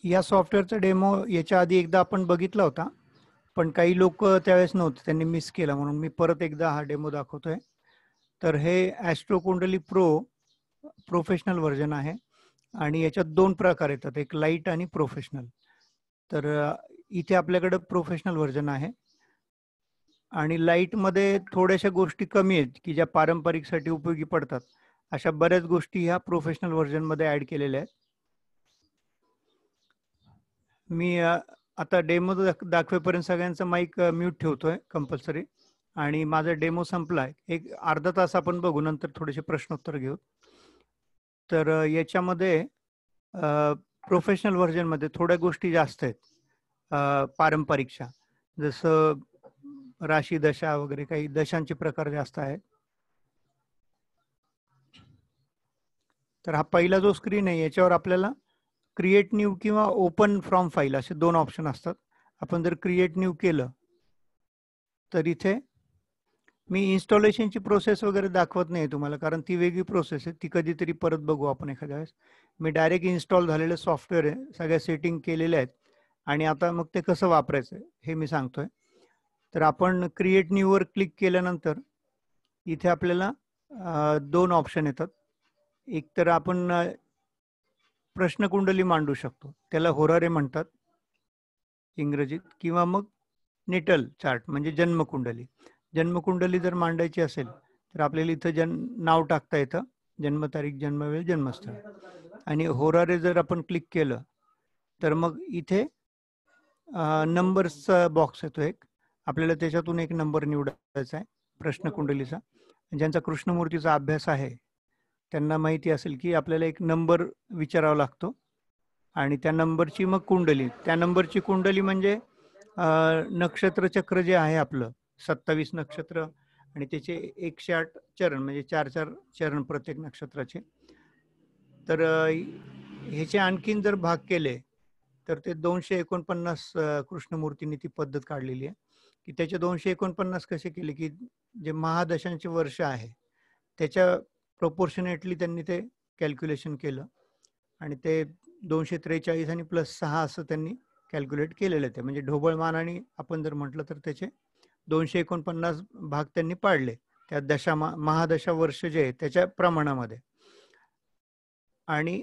या सॉफ्टवेअरचा डेमो याच्या आधी एकदा आपण बघितला होता, पण काही लोक त्यावेळेस नव्हते, त्यांनी मिस केला, म्हणून मी परत एकदा हा डेमो दाखवतोय. तर हे ॲस्ट्रो कुंडली प्रो प्रोफेशनल व्हर्जन आहे आणि याच्यात दोन प्रकार येतात, एक लाईट आणि प्रोफेशनल. तर इथे आपल्याकडे प्रोफेशनल व्हर्जन आहे आणि लाईटमध्ये थोड्याशा गोष्टी कमी आहेत की ज्या पारंपरिकसाठी उपयोगी पडतात. अशा बऱ्याच गोष्टी ह्या प्रोफेशनल व्हर्जनमध्ये ॲड केलेल्या आहेत. मी आता डेमो दाखवेपर्यंत सगळ्यांचा माईक म्यूट ठेवतोय कंपल्सरी, आणि माझा डेमो संपलाय. एक अर्धा तास आपण बघू, नंतर थोडेसे प्रश्नोत्तर घेऊ. तर याच्यामध्ये प्रोफेशनल व्हर्जनमध्ये थोड्या गोष्टी जास्त आहेत पारंपरिकच्या, जसं राशी दशा वगैरे, काही दशांचे प्रकार जास्त आहेत. तर हा पहिला जो स्क्रीन आहे याच्यावर आपल्याला क्रिएट न्यू किंवा ओपन फ्रॉम फाईल असे दोन ऑप्शन असतात. आपण जर क्रिएट न्यू केलं तर इथे मी इन्स्टॉलेशनची प्रोसेस वगैरे दाखवत नाही तुम्हाला, कारण ती वेगळी प्रोसेस आहे, ती कधीतरी परत बघू आपण एखाद्या वेळेस. मी डायरेक्ट इन्स्टॉल झालेलं सॉफ्टवेअर आहे, सगळ्या सेटिंग केलेल्या आहेत आणि आता मग ते कसं वापरायचं हे मी सांगतोय. तर आपण क्रिएट न्यूवर क्लिक केल्यानंतर इथे आपल्याला दोन ऑप्शन येतात. एक तर आपण प्रश्नकुंडली मांडू शकतो, त्याला होरारे म्हणतात इंग्रजीत, किंवा मग नेटल चार्ट म्हणजे जन्मकुंडली. जन्मकुंडली जर मांडायची असेल तर आपल्याला इथं नाव टाकता येतं, जन्मतारीख, जन्मवेळ, जन्मस्थळ. आणि होरारे जर आपण क्लिक केलं तर मग इथे नंबर्सचा बॉक्स येतो एक, आपल्याला त्याच्यातून एक नंबर निवडायचा आहे प्रश्नकुंडलीचा. ज्यांचा कृष्णमूर्तीचा अभ्यास आहे त्यांना माहिती असेल की आपल्याला एक नंबर विचारावा लागतो आणि त्या नंबरची मग कुंडली, त्या नंबरची कुंडली म्हणजे नक्षत्र चक्र जे आहे आपलं 27 नक्षत्र आणि त्याचे 108 चरण, म्हणजे 4-4 चरण प्रत्येक नक्षत्राचे. तर ह्याचे आणखीन जर भाग केले तर ते 249 कृष्णमूर्तींनी ती पद्धत काढलेली आहे की त्याचे 249 कसे केले की जे महादशांचे वर्ष आहे त्याच्या प्रोपोर्शनेटली त्यांनी ते कॅल्क्युलेशन केलं आणि ते 243 आणि +6 असं त्यांनी कॅल्क्युलेट केलेलं आहे. म्हणजे ढोबळमानाने आपण जर म्हटलं तर त्याचे 249 भाग त्यांनी पाडले त्या दशा महादशा वर्ष जे आहे त्याच्या प्रमाणामध्ये. आणि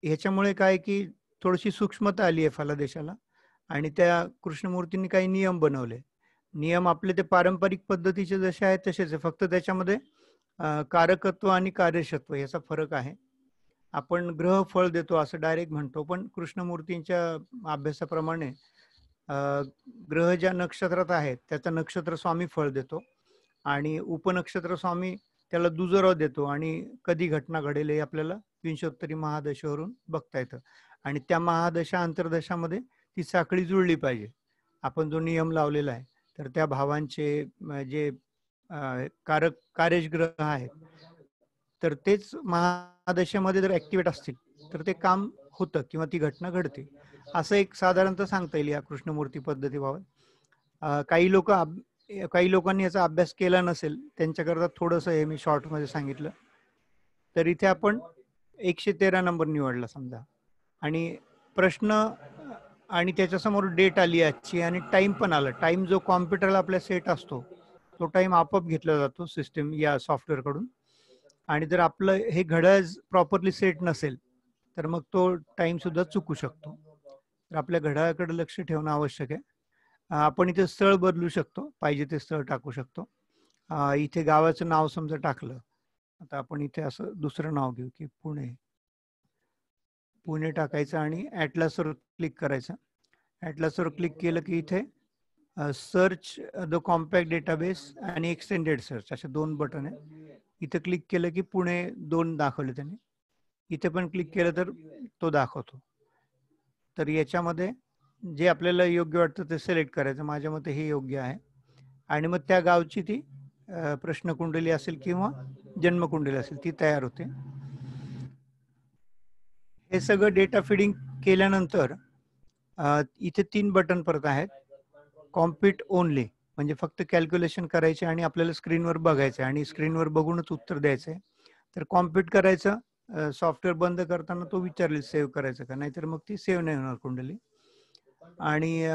ह्याच्यामुळे काय की थोडीशी सूक्ष्मता आली आहे फलादेशाला आणि त्या कृष्णमूर्तींनी काही नियम बनवले. नियम आपले ते पारंपरिक पद्धतीचे जसे आहेत तसेच आहे, फक्त त्याच्यामध्ये कारकत्व आणि कार्यशत्व याचा फरक आहे. आपण ग्रह फळ देतो असं डायरेक्ट म्हणतो, पण कृष्णमूर्तींच्या अभ्यासाप्रमाणे ग्रह ज्या नक्षत्रात आहेत त्याचा नक्षत्र स्वामी फळ देतो आणि उपनक्षत्र स्वामी त्याला दुजोरा देतो आणि कधी घटना घडेल हे आपल्याला विंशोत्तरी महादशेवरून बघता येतं. आणि त्या महादशा अंतर्दशामध्ये ती साखळी जुळली पाहिजे. आपण जो नियम लावलेला आहे तर त्या भावांचे जे कार्यग्रह आहेत तर तेच महादशेमध्ये जर ऍक्टिव्हेट असतील तर ते काम होतं किंवा ती घटना घडते, असं एक साधारणतः सांगता येईल या कृष्णमूर्ती पद्धतीबाबत. काही लोकांनी याचा अभ्यास केला नसेल त्यांच्याकरता थोडंसं हे मी शॉर्टमध्ये सांगितलं. तर इथे आपण 113 नंबर निवडला समजा आणि प्रश्न आणि त्याच्यासमोर डेट आली आजची आणि टाइम पण आला. टाइम जो कॉम्प्युटरला आपल्या सेट असतो तो टाइम आपोआप घेतला जातो सिस्टीम या सॉफ्टवेअर कडून. आणि जर आपलं हे घड्याळ प्रॉपरली सेट नसेल तर मग तो टाइम सुद्धा चुकू शकतो. तर आपल्या घड्याळाकडे लक्ष ठेवणं आवश्यक आहे. आपण इथे स्थळ बदलू शकतो, पाहिजे ते स्थळ टाकू शकतो. इथे गावाचं नाव समजा टाकलं, आता आपण इथे असं दुसरं नाव घेऊ की पुणे. पुणे टाकायचं आणि ॲटलासवर क्लिक करायचं. ॲटलासवर क्लिक केलं की इथे सर्च द कॉम्पॅक्ट डेटाबेस आणि एक्सटेंडेड सर्च असे दोन बटन आहे. इथे क्लिक केलं की पुणे 2 दाखवले त्यांनी, इथे पण क्लिक केलं तर तो दाखवतो. तर याच्यामध्ये जे आपल्याला योग्य वाटतं ते सिलेक्ट करायचं. माझ्या मते हे योग्य आहे आणि मग त्या गावची ती प्रश्नकुंडली असेल किंवा जन्मकुंडली असेल ती तयार होते. हे सगळं डेटा फिडिंग केल्यानंतर इथे 3 बटन परत आहेत. कॉम्प्युट ओनली म्हणजे फक्त कॅल्क्युलेशन करायचे आणि आपल्याला स्क्रीनवर बघायचं आणि स्क्रीनवर बघूनच उत्तर द्यायचं आहे. तर कॉम्प्युट करायचं सॉफ्टवेअर बंद करताना तो विचारेल सेव्ह करायचं का, नाहीतर मग ती सेव्ह नाही होणार कुंडली. आणि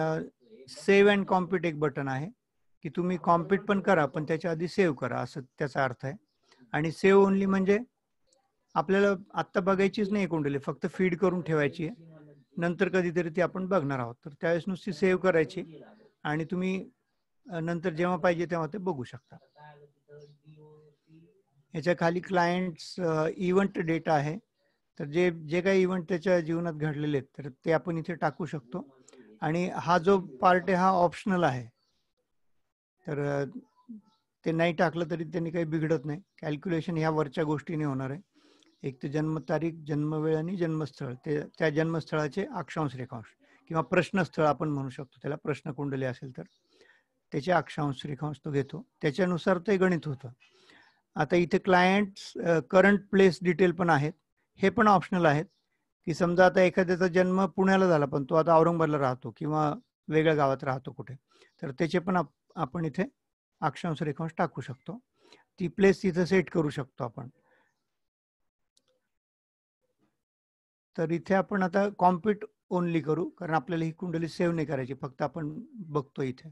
सेव्ह अँड कॉम्प्युट एक बटन आहे की तुम्ही कॉम्प्युट पण करा पण त्याच्या आधी सेव्ह करा, असं त्याचा अर्थ आहे. आणि सेव्ह ओनली म्हणजे आपल्याला आत्ता बघायचीच नाही कुंडली, फक्त फीड करून ठेवायची आहे, नंतर कधीतरी ती आपण बघणार आहोत. तर त्यावेळेस नुसती सेव्ह करायची आणि तुम्ही नंतर जेव्हा पाहिजे तेव्हा ते बघू शकता. याच्या खाली क्लायंट्स इव्हेंट डेटा आहे. तर जे जे काही इव्हेंट त्याच्या जीवनात घडलेले आहेत तर ते आपण इथे टाकू शकतो. आणि हा जो पार्ट आहे हा ऑप्शनल आहे, तर ते नाही टाकलं तरी त्यांनी काही बिघडत नाही. कॅल्क्युलेशन ह्या वरच्या गोष्टीने होणार आहे. एक तर जन्मतारीख, जन्मवेळ आणि जन्मस्थळ, ते त्या जन्मस्थळाचे अक्षांश रेखांश किंवा प्रश्नस्थळ आपण म्हणू शकतो त्याला, प्रश्नकुंडली असेल तर त्याचे अक्षांश रेखांश तो घेतो, त्याच्यानुसार ते गणित होतं. आता इथे क्लायंट्स करंट प्लेस डिटेल पण आहेत, हे पण ऑप्शनल आहेत. की समजा आता एखाद्याचा जन्म पुण्याला झाला पण तो आता औरंगाबादला राहतो किंवा वेगळ्या गावात राहतो कुठे, तर त्याचे पण आपण इथे अक्षांश रेखांश टाकू शकतो. ती प्लेस इथं सेट करू शकतो आपण. तर इथे आपण आता कॉम्प्युट ओनली करू, कारण आपल्याला ही कुंडली सेव्ह नाही करायची, फक्त आपण बघतो इथे.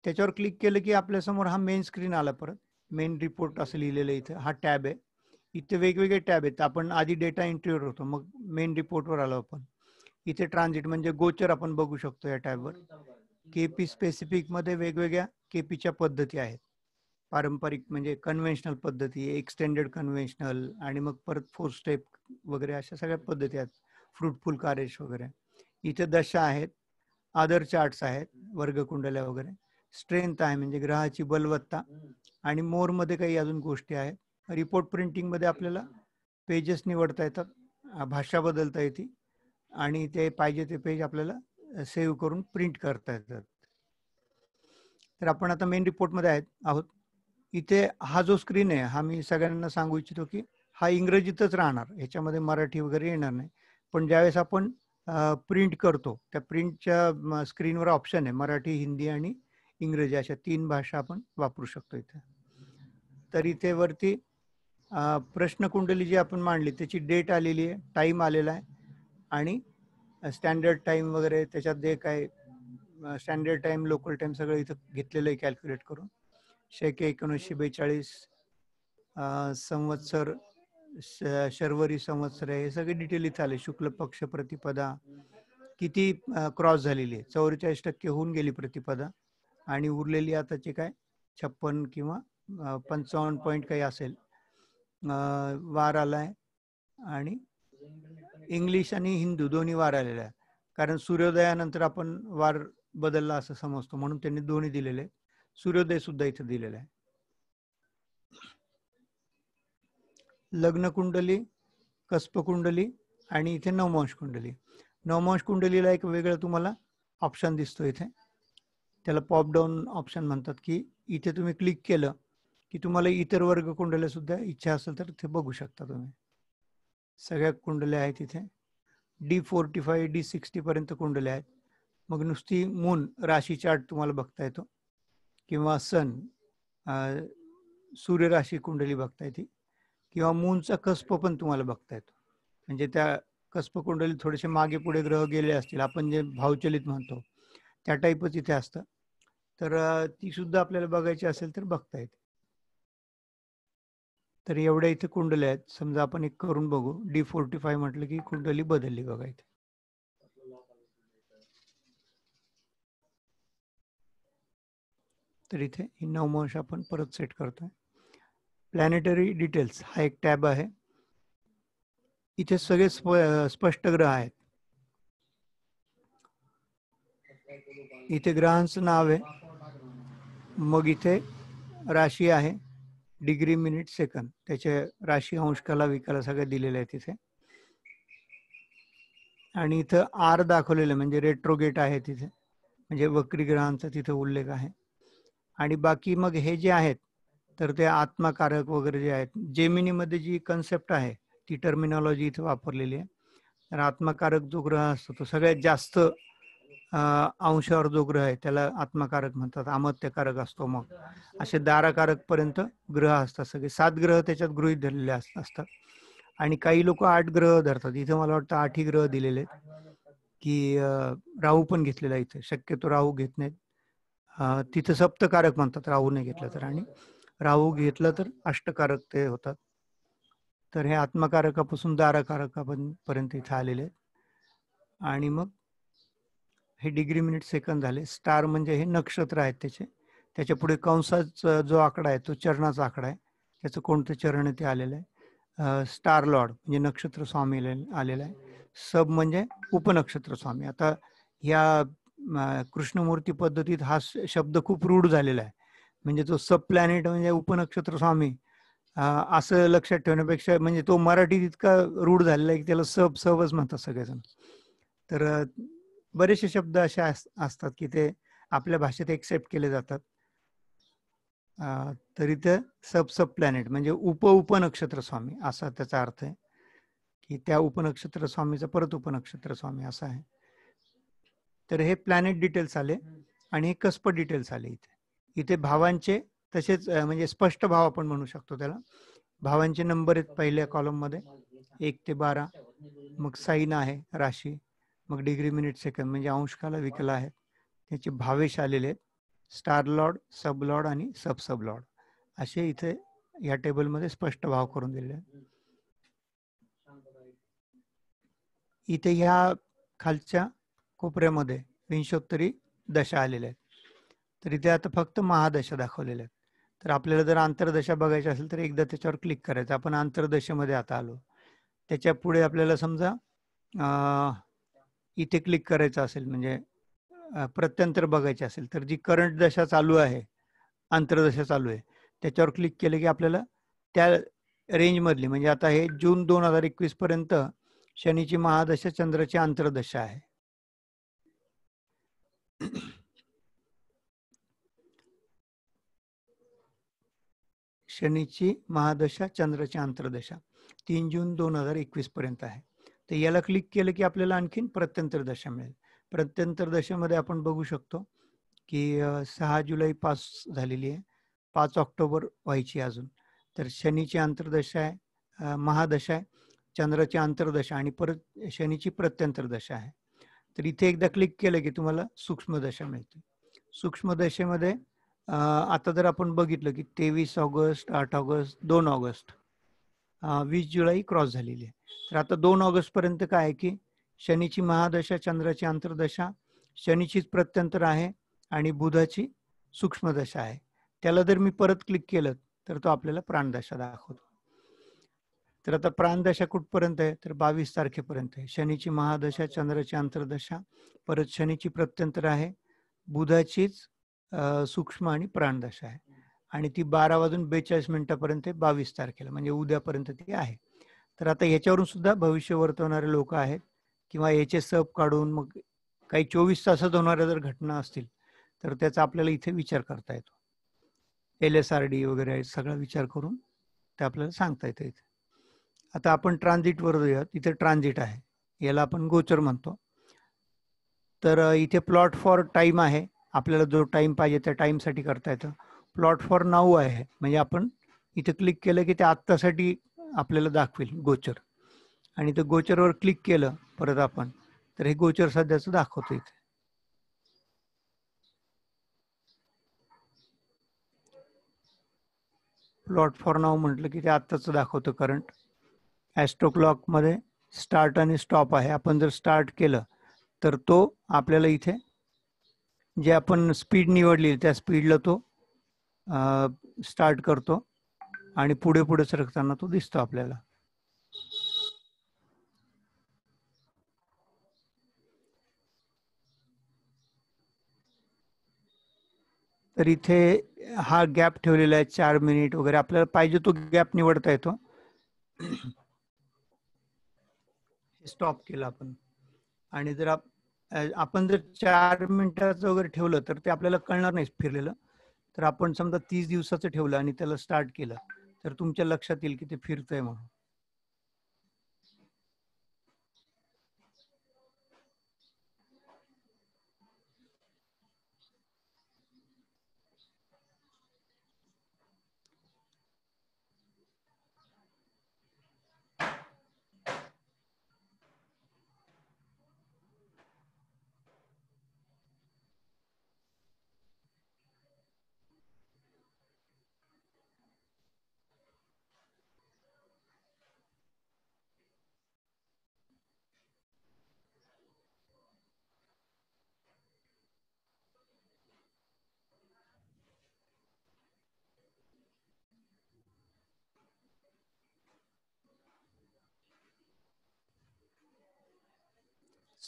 त्याच्यावर क्लिक केलं की आपल्यासमोर हा मेन स्क्रीन आला. परत मेन रिपोर्ट असं लिहिलेलं इथे, हा टॅब आहे. इथे वेगवेगळे टॅब आहेत. आपण आधी डेटा एंट्रीवर होतो, मग मेन रिपोर्टवर आलो आपण. इथे ट्रान्झिट म्हणजे गोचर आपण बघू शकतो या टॅबवर. केपी स्पेसिफिक मध्ये वेगवेगळ्या केपीच्या पद्धती आहेत. पारंपरिक म्हणजे कन्व्हेन्शनल पद्धती, एक्सटेंडेड कन्व्हेन्शनल, आणि मग परत 4 स्टेप वगैरे अशा सगळ्या पद्धती आहेत. फ्रुटफुल कारेश वगैरे. इथे दशा आहेत, अदर चार्ट्स आहेत, वर्गकुंडल्या वगैरे. स्ट्रेंथ आहे म्हणजे ग्रहाची बलवत्ता, आणि मोर मध्ये काही अजून गोष्टी आहेत. रिपोर्ट प्रिंटिंग मध्ये आपल्याला पेजेस निवडता येतात, भाषा बदलता येते, आणि ते पाहिजे ते पेज आपल्याला सेव्ह करून प्रिंट करता येतात. तर आपण आता मेन रिपोर्ट मध्ये आहोत. इथे हा जो स्क्रीन आहे हा मी सगळ्यांना सांगू इच्छितो की हा इंग्रजीतच राहणार, ह्याच्यामध्ये मराठी वगैरे येणार नाही. पण ज्यावेळेस आपण प्रिंट करतो त्या प्रिंटच्या स्क्रीनवर ऑप्शन आहे मराठी, हिंदी आणि इंग्रजी, अशा 3 भाषा आपण वापरू शकतो इथे. तर इथे वरती प्रश्नकुंडली जी आपण मांडली त्याची डेट आलेली आहे, टाइम आलेला आहे, आणि स्टँडर्ड टाइम वगैरे त्याच्यात जे काय स्टँडर्ड टाइम, लोकल टाइम सगळं इथं घेतलेलं आहे कॅल्क्युलेट करून. 1942 संवत्सर, शर्वरी संवत्सर आहे, हे सगळे डिटेल इथे आले. शुक्ल पक्ष प्रतिपदा किती क्रॉस झालेली आहे, 44% होऊन गेली प्रतिपदा, आणि उरलेली आताचे काय 56 किंवा 55 पॉईंट काही असेल. वार आलाय, आणि इंग्लिश आणि हिंदू दोन्ही वार आलेले आहे, कारण सूर्योदयानंतर आपण वार बदलला असं समजतो, म्हणून त्यांनी दोन्ही दिलेले. सूर्योदय सुद्धा इथे दिलेला आहे. लग्न कुंडली, कस्प कुंडली, आणि इथे नवमांश कुंडली. नवमांश कुंडलीला एक वेगळं तुम्हाला ऑप्शन दिसतो इथे, त्याला पॉप डाऊन ऑप्शन म्हणतात. की इथे तुम्ही क्लिक केलं की तुम्हाला इतर वर्ग कुंडल्या सुद्धा इच्छा असेल तर इथे बघू शकता तुम्ही. सगळ्या कुंडल्या आहेत इथे, D45 D60 पर्यंत कुंडल्या आहेत. मग नुसती मून राशी चार्ट तुम्हाला बघता येतो, किंवा सन सूर्य राशी कुंडली बघता येते, किंवा मूनचा कस्प पण तुम्हाला बघता येतो. म्हणजे त्या कस्प कुंडली थोडेसे मागे पुढे ग्रह गेले असतील, आपण जे भावचलित म्हणतो त्या टाईपच इथे असतं, तर ती सुद्धा आपल्याला बघायची असेल तर बघता येते. तर एवढ्या इथे कुंडल्या आहेत. समजा आपण एक करून बघू, D45 म्हटलं की कुंडली बदलली बघा इथे. तर इथे ही नवमांश आपण परत सेट करतोय. प्लॅनेटरी डिटेल्स हा एक टॅब आहे. इथे सगळे स्पष्ट ग्रह आहेत. इथे ग्रहांचं नाव आहे, मग इथे राशी आहे, डिग्री, मिनिट, सेकंद, त्याचे राशी, अंश, कला, विकला सगळे दिलेले आहेत तिथे. आणि इथं आर दाखवलेलं म्हणजे रेट्रोगेट आहे तिथे, म्हणजे वक्री ग्रहांचा तिथे उल्लेख आहे. आणि बाकी मग हे जे आहेत तर ते आत्माकारक वगैरे जे आहेत, जेमिनीमध्ये जी कन्सेप्ट आहे ती टर्मिनॉलॉजी इथे वापरलेली आहे. तर आत्माकारक जो ग्रह असतो तो सगळ्यात जास्त अंशावर जो ग्रह आहे त्याला आत्माकारक म्हणतात, अमत्यकारक असतो. मग असे दाराकारक पर्यंत ग्रह असतात, सगळे 7 ग्रह त्याच्यात गृहीत धरलेले असतात. आणि काही लोक 8 ग्रह धरतात. इथे मला वाटतं 8ही ग्रह दिलेले आहेत, की राहू पण घेतलेला आहे इथे. शक्यतो राहू घेत नाहीत. तिथं सप्तकारक म्हणतात राहू नाही घेतलं तर, आणि राहू घेतलं तर अष्टकारक ते होतात. तर हे आत्मकारकापासून दाराकारकापर्यंत इथे आलेले आहेत. आणि मग हे डिग्री मिनिट सेकंद झाले. स्टार म्हणजे हे नक्षत्र आहेत त्याचे. त्याच्या पुढे कंसाचा जो आकडा आहे तो चरणाचा आकडा आहे. त्याचं कोणतं चरण आहे ते आलेलं आहे. स्टार लॉर्ड म्हणजे नक्षत्र स्वामी आलेला आहे. सब म्हणजे उपनक्षत्र स्वामी. आता या कृष्णमूर्ती पद्धतीत हा शब्द खूप रूढ झालेला आहे. म्हणजे तो सब प्लॅनेट म्हणजे उपनक्षत्र स्वामी असं लक्षात ठेवण्यापेक्षा, म्हणजे तो मराठीत इतका रूढ झालेला आहे की त्याला सबच म्हणतात सगळेजण. तर बरेचसे शब्द असे असतात की ते आपल्या भाषेत एक्सेप्ट केले जातात. तर इथं सब प्लॅनेट म्हणजे उपनक्षत्र स्वामी असा त्याचा अर्थ आहे, की त्या उपनक्षत्र स्वामीचा परत उपनक्षत्र स्वामी असा आहे. तर हे प्लॅनेट डिटेल्स आले आणि हे कसप डिटेल्स आले. इथे भावांचे तसेच म्हणजे स्पष्ट भाव आपण म्हणू शकतो त्याला. भावांचे नंबर आहेत पहिल्या कॉलम मध्ये 1 ते 12. मग साईन आहे राशी, मग डिग्री मिनिट सेकंद म्हणजे अंशकाला विकला आहे. त्याचे भावेश आलेले आहेत. स्टार लॉर्ड, सब लॉर्ड आणि सब लॉर्ड असे इथे या टेबलमध्ये स्पष्ट भाव करून दिलेले आहेत. इथे ह्या खालच्या कोपऱ्यामध्ये विंशोत्तरी दशा आलेल्या आहेत. तर इथे आता फक्त महादशा दाखवलेल्या आहेत. तर आपल्याला जर आंतरदशा बघायची असेल तर एकदा त्याच्यावर क्लिक करायचं. आपण आंतरदशेमध्ये आता आलो. त्याच्या पुढे आपल्याला समजा इथे क्लिक करायचं असेल, म्हणजे प्रत्यंतर बघायचे असेल, तर जी करंट दशा चालू आहे, आंतरदशा चालू आहे, त्याच्यावर क्लिक केलं की आपल्याला त्या रेंजमधली, म्हणजे आता हे जून 2021 पर्यंत शनीची महादशा, चंद्राची आंतरदशा आहे. शनीची महादशा, चंद्राची आंतरदशा 3 जून 2021 पर्यंत आहे. तर याला क्लिक केलं की आपल्याला आणखीन प्रत्यंतर दशा मिळेल. प्रत्यंतर दशेमध्ये आपण बघू शकतो की 6 जुलै पास झालेली आहे, 5 ऑक्टोबर व्हायची अजून. तर शनीची आंतरदशा आहे, महादशा आहे, चंद्राची आंतरदशा आणि परत शनीची प्रत्यंतर दशा आहे. तर इथे एकदा क्लिक केलं की तुम्हाला सूक्ष्म दशा मिळते. सूक्ष्म दशेमध्ये आता जर आपण बघितलं की 23 ऑगस्ट, 8 ऑगस्ट, 2 ऑगस्ट, 20 जुलै क्रॉस झालेली आहे. तर आता 2 ऑगस्ट पर्यंत काय आहे की शनीची महादशा, चंद्राची आंतरदशा, शनीचीच प्रत्यंतर आहे आणि बुधाची सूक्ष्म दशा आहे. त्याला जर मी परत क्लिक केलं तर तो आपल्याला प्राणदशा दाखवतो. तर आता प्राणदशा कुठपर्यंत आहे, तर 22 तारखेपर्यंत आहे. शनीची महादशा, चंद्राची आंतरदशा, परत शनीची प्रत्यंतर आहे, बुधाचीच सूक्ष्म आणि प्राणदशा आहे. आणि ती 12:42 आहे 22 तारखेला, म्हणजे उद्यापर्यंत ती आहे. तर आता ह्याच्यावरून सुद्धा भविष्य वर्तवणारे लोक आहेत, किंवा याचे सब काढून मग काही 24 तासात होणाऱ्या जर घटना असतील तर त्याचा आपल्याला इथे विचार करता येतो. LSRD वगैरे सगळा विचार करून ते आपल्याला सांगता येतं इथे. आता आपण ट्रान्झिट वर जाऊयात. इथे ट्रान्झिट आहे, याला आपण गोचर म्हणतो. तर इथे प्लॉट फॉर टाइम आहे, आपल्याला जो टाइम पाहिजे त्या टाइमसाठी करता येतं. प्लॉट फॉर नाऊ आहे, म्हणजे आपण इथे क्लिक केलं की ते आत्तासाठी आपल्याला दाखवेल गोचर. आणि ते गोचरवर क्लिक केलं परत आपण, तर हे गोचर सध्याचं दाखवतो इथे. प्लॉट फॉर नाऊ म्हटलं की ते आत्ताचं दाखवतं करंट. ॲस्ट्रो क्लॉकमध्ये स्टार्ट आणि स्टॉप आहे. आपण जर स्टार्ट केलं तर तो आपल्याला इथे जे आपण स्पीड निवडली त्या स्पीडला तो स्टार्ट करतो आणि पुढे पुढे सरकताना तो दिसतो आपल्याला. तर इथे हा गॅप ठेवलेला आहे 4 मिनिट वगैरे, आपल्याला पाहिजे तो गॅप निवडता येतो. स्टॉप केला आपण, आणि जर आपण जर 4 मिनिटाचं वगैरे ठेवलं तर ते आपल्याला कळणार नाही फिरलेलं. तर आपण समजा 30 दिवसाचं ठेवलं आणि त्याला स्टार्ट केलं तर तुमच्या लक्षात येईल की ते फिरतंय म्हणून.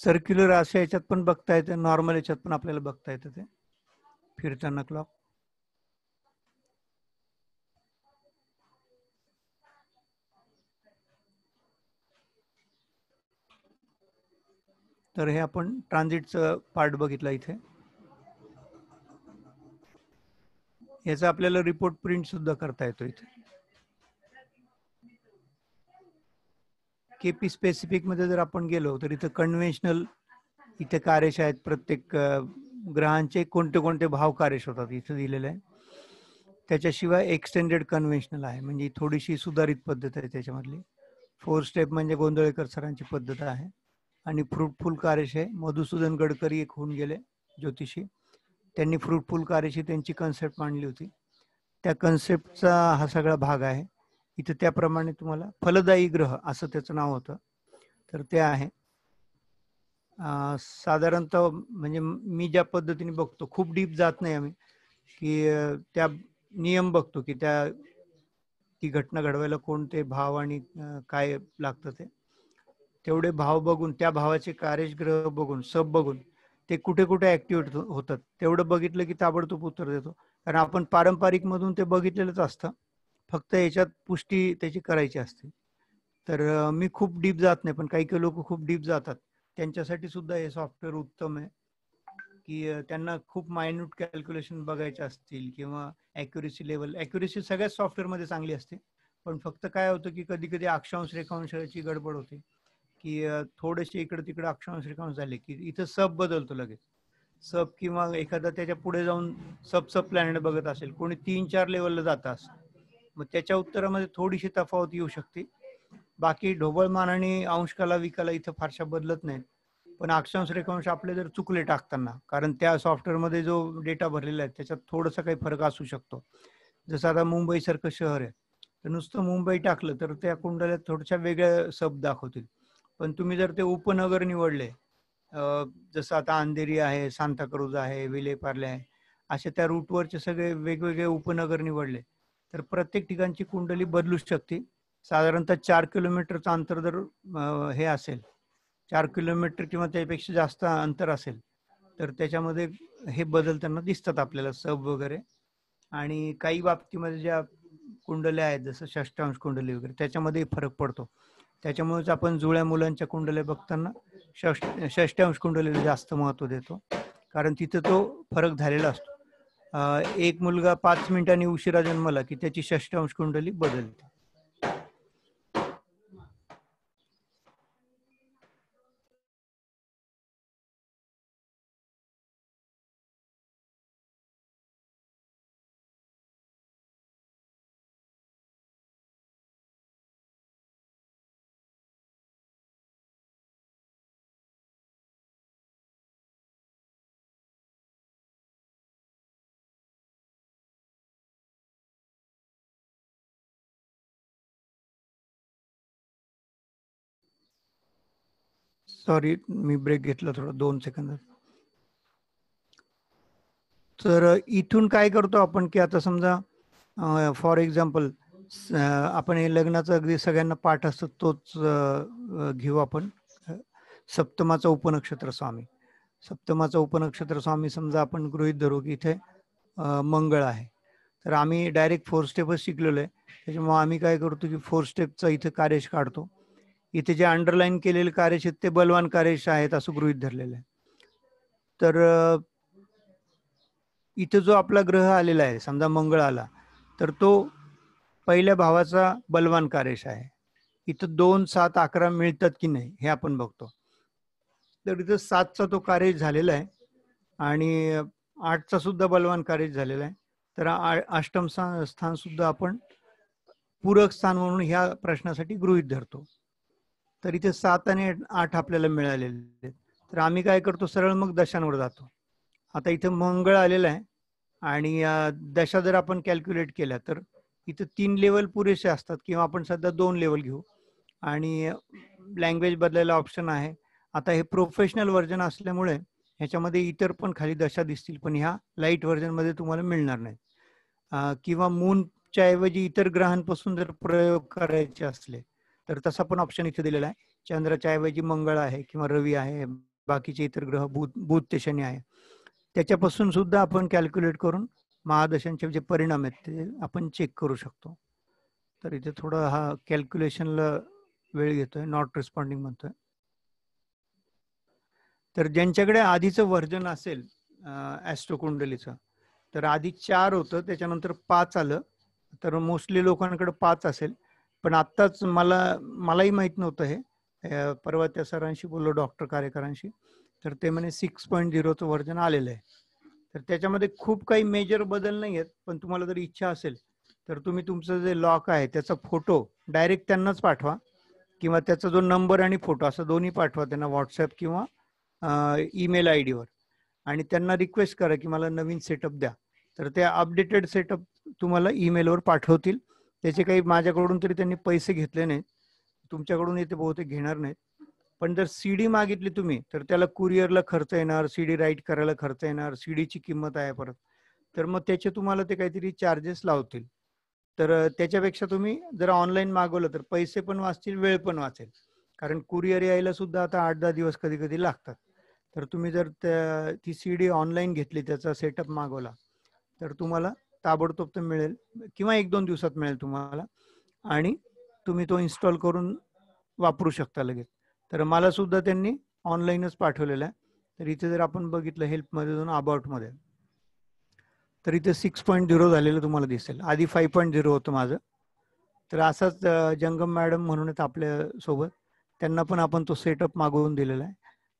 सर्क्युलर अशा याच्यात पण बघता येतं, नॉर्मल याच्यात पण आपल्याला बघता येतं ते फिरताना क्लॉक. तर हे आपण ट्रान्झिटचं पार्ट बघितला इथे. याचा आपल्याला रिपोर्ट प्रिंट सुद्धा करता येतो इथे. केपी स्पेसिफिक मध्ये जर आपण गेलो तर इथं कन्व्हेन्शनल इथे कार्यश आहेत, प्रत्येक ग्रहांचे कोणते कोणते भाव कार्यश होतात इथं दिलेलं आहे. त्याच्याशिवाय एक्सटेंडेड कन्व्हेन्शनल आहे, म्हणजे थोडीशी सुधारित पद्धत आहे त्याच्यामधली. 4 स्टेप म्हणजे गोंधळेकर सरांची पद्धत आहे. आणि फ्रुटफुल कार्यश आहे, मधुसूदन गडकरी एक होऊन गेले ज्योतिषी, त्यांनी फ्रुटफुल कार्यशी त्यांची कन्सेप्ट मांडली होती. त्या कन्सेप्टचा हा सगळा भाग आहे इथं. त्याप्रमाणे तुम्हाला फलदायी ग्रह असं त्याचं नाव होतं, तर ते आहे. साधारणतः म्हणजे मी ज्या पद्धतीने बघतो, खूप डीप जात नाही आम्ही, की त्या नियम बघतो की ती घटना घडवायला कोणते भाव आणि काय लागतं ते. तेवढे भाव बघून, त्या भावाचे कार्यग्रह बघून, सब बघून ते कुठे कुठे ऍक्टिव्हेट होतात तेवढं बघितलं की ताबडतोब उत्तर देतो. कारण आपण पारंपरिक मधून ते बघितलेलंच असतं, फक्त याच्यात पुष्टी त्याची करायची असते. तर मी खूप डीप जात नाही, पण काही काही लोक खूप डीप जातात. त्यांच्यासाठी सुद्धा हे सॉफ्टवेअर उत्तम आहे, की त्यांना खूप मायन्यूट कॅल्क्युलेशन बघायचे असतील किंवा ॲक्युरेसी लेवल. ॲक्युरेसी सगळ्याच सॉफ्टवेअरमध्ये चांगली असते, पण फक्त काय होतं की कधी कधी अक्षांश रेखांशाची गडबड होते, की थोडेसे इकडे तिकडे अक्षांश रेखांश झाले की इथं सब बदलतो लगेच. सब किंवा एखादा त्याच्या पुढे जाऊन सब प्लॅनेट बघत असेल, कोणी 3-4 लेवलला जात असेल, मग त्याच्या उत्तरामध्ये थोडीशी तफावत येऊ शकते. बाकी ढोबळमान आणि अंशकाला विकाला इथं फारशा बदलत नाहीत. पण अक्षांश रेखांश आपले जर चुकले टाकताना, कारण त्या सॉफ्टवेअरमध्ये जो डेटा भरलेला आहे त्याच्यात थोडासा काही फरक असू शकतो. जसं आता मुंबई सारखं शहर आहे, तर नुसतं मुंबई टाकलं तर त्या कुंडल्यात थोड्याशा वेगळ्या सब दाखवतील. पण तुम्ही जर ते उपनगर निवडले, जसं आता अंधेरी आहे, सांताक्रूज आहे, विलेपार्ले आहे, असे त्या रूटवरचे सगळे वेगवेगळे उपनगर निवडले, तर प्रत्येक ठिकाणची कुंडली बदलू शकते. साधारणतः 4 किलोमीटरचं अंतर जर हे असेल, 4 किलोमीटर किंवा त्यापेक्षा जास्त अंतर असेल, तर त्याच्यामध्ये हे बदलताना दिसतात आपल्याला सब वगैरे. आणि काही बाबतीमध्ये ज्या कुंडल्या आहेत, जसं षष्टांश कुंडली वगैरे, त्याच्यामध्ये फरक पडतो. त्याच्यामुळेच आपण जुळ्या मुलांच्या कुंडल्या बघताना षष्टांश कुंडलीला जास्त महत्व देतो, कारण तिथं तो फरक झालेला असतो. एक मुलगा 5 मिनिटांनी उशिरा जन्मला की त्याची षष्टांश कुंडली बदलते. सॉरी, मी ब्रेक घेतला थोडा 2 सेकंद. तर इथून काय करतो आपण, की आता समजा फॉर एक्झाम्पल आपण हे लग्नाचा अगदी सगळ्यांना पाठ असतो तोच घेऊ आपण. सप्तमाचा उपनक्षत्र स्वामी, सप्तमाचा उपनक्षत्र स्वामी समजा आपण गृहीत धरू की इथे मंगळ आहे. तर आम्ही डायरेक्ट 4 स्टेपच शिकलेलो आहे, त्याच्यामुळे आम्ही काय करतो की 4 स्टेपचा इथे कार्यश काढतो. इथे जे अंडरलाईन केलेले कार्यश आहेत ते बलवान कार्यश आहेत असं गृहीत धरलेलं आहे. तर इथे जो आपला ग्रह आलेला आहे, समजा मंगळ आला, तर तो पहिल्या भावाचा बलवान कार्यश आहे. इथं 2, 7, 11 मिळतात की नाही हे आपण बघतो. तर इथं 7चा तो कार्यश झालेला आहे आणि 8चा सुद्धा बलवान कार्यश झालेला आहे. तर अष्टम स्थान सुद्धा आपण पूरक स्थान म्हणून ह्या प्रश्नासाठी गृहीत धरतो. तर इथे 7 आणि 8 आपल्याला मिळालेले. तर आम्ही काय करतो, सरळ मग दशांवर जातो. आता इथे मंगळ आलेला आहे आणि दशा जर आपण कॅल्क्युलेट केल्या तर इथं 3 लेवल पुरेसे असतात, किंवा आपण सध्या 2 लेवल घेऊ आणि लँग्वेज बदलायला ऑप्शन आहे. आता हे प्रोफेशनल व्हर्जन असल्यामुळे ह्याच्यामध्ये इतर पण खाली दशा दिसतील, पण ह्या लाईट व्हर्जनमध्ये तुम्हाला मिळणार नाही. किंवा मूनच्या ऐवजी इतर ग्रहांपासून जर प्रयोग करायचे असले तर तसा पण ऑप्शन इथे दिलेला आहे. चंद्राच्या ऐवजी मंगळ आहे किंवा रवी आहे, बाकीचे इतर ग्रह बुध ते शनी आहे, त्याच्यापासून सुद्धा आपण कॅल्क्युलेट करून महादशांचे जे परिणाम आहेत ते आपण चेक करू शकतो. तर इथे थोडं हा कॅल्क्युलेशनला वेळ घेतोय, नॉट रिस्पॉन्डिंग म्हणतोय. तर ज्यांच्याकडे आधीचं व्हर्जन असेल ॲस्ट्रो कुंडलीचं, तर आधी 4 होतं, त्याच्यानंतर 5 आलं. तर मोस्टली लोकांकडे 5 असेल. पण आत्ताच मलाही माहीत नव्हतं हे. परवा त्या सरांशी बोललो, डॉक्टर कार्यकरांशी, तर ते म्हणे 6.0चं व्हर्जन आलेलं आहे. तर त्याच्यामध्ये खूप काही मेजर बदल नाही आहेत. पण तुम्हाला जर इच्छा असेल तर तुम्ही तुमचं जे लॉक आहे त्याचा फोटो डायरेक्ट त्यांनाच पाठवा, किंवा त्याचा जो नंबर आणि फोटो असं दोन्ही पाठवा त्यांना व्हॉट्सॲप किंवा ईमेल आय डीवर, आणि त्यांना रिक्वेस्ट करा की मला नवीन सेटअप द्या. तर ते अपडेटेड सेटअप तुम्हाला ईमेलवर पाठवतील. त्याचे काही माझ्याकडून तरी त्यांनी पैसे घेतले नाहीत, तुमच्याकडून ते बहुतेक घेणार नाहीत. पण जर CD मागितली तुम्ही तर त्याला कुरिअरला खर्च येणार, CD राईट करायला खर्च येणार, CDची किंमत आहे परत, तर मग त्याचे तुम्हाला ते काहीतरी चार्जेस लावतील. तर त्याच्यापेक्षा तुम्ही जर ऑनलाईन मागवलं तर पैसे पण वाचतील, वेळ पण वाचेल. कारण कुरिअर यायला सुद्धा आता 8-10 दिवस कधी कधी लागतात. तर तुम्ही जर ती CD ऑनलाईन घेतली, त्याचा सेटअप मागवला, तर तुम्हाला ताबडतोब तर मिळेल, किंवा 1-2 दिवसात मिळेल तुम्हाला, आणि तुम्ही तो इन्स्टॉल करून वापरू शकता लगेच. तर मला सुद्धा त्यांनी ऑनलाईनच पाठवलेलं आहे. तर इथे जर आपण बघितलं हेल्पमध्ये जाऊन अबाउटमध्ये, तर इथे 6.0 झालेलं तुम्हाला दिसेल. आधी 5.0 होतं माझं. तर असाच जंगम मॅडम म्हणून आहेत आपल्या सोबत, त्यांना पण आपण तो सेटअप मागवून दिलेला आहे.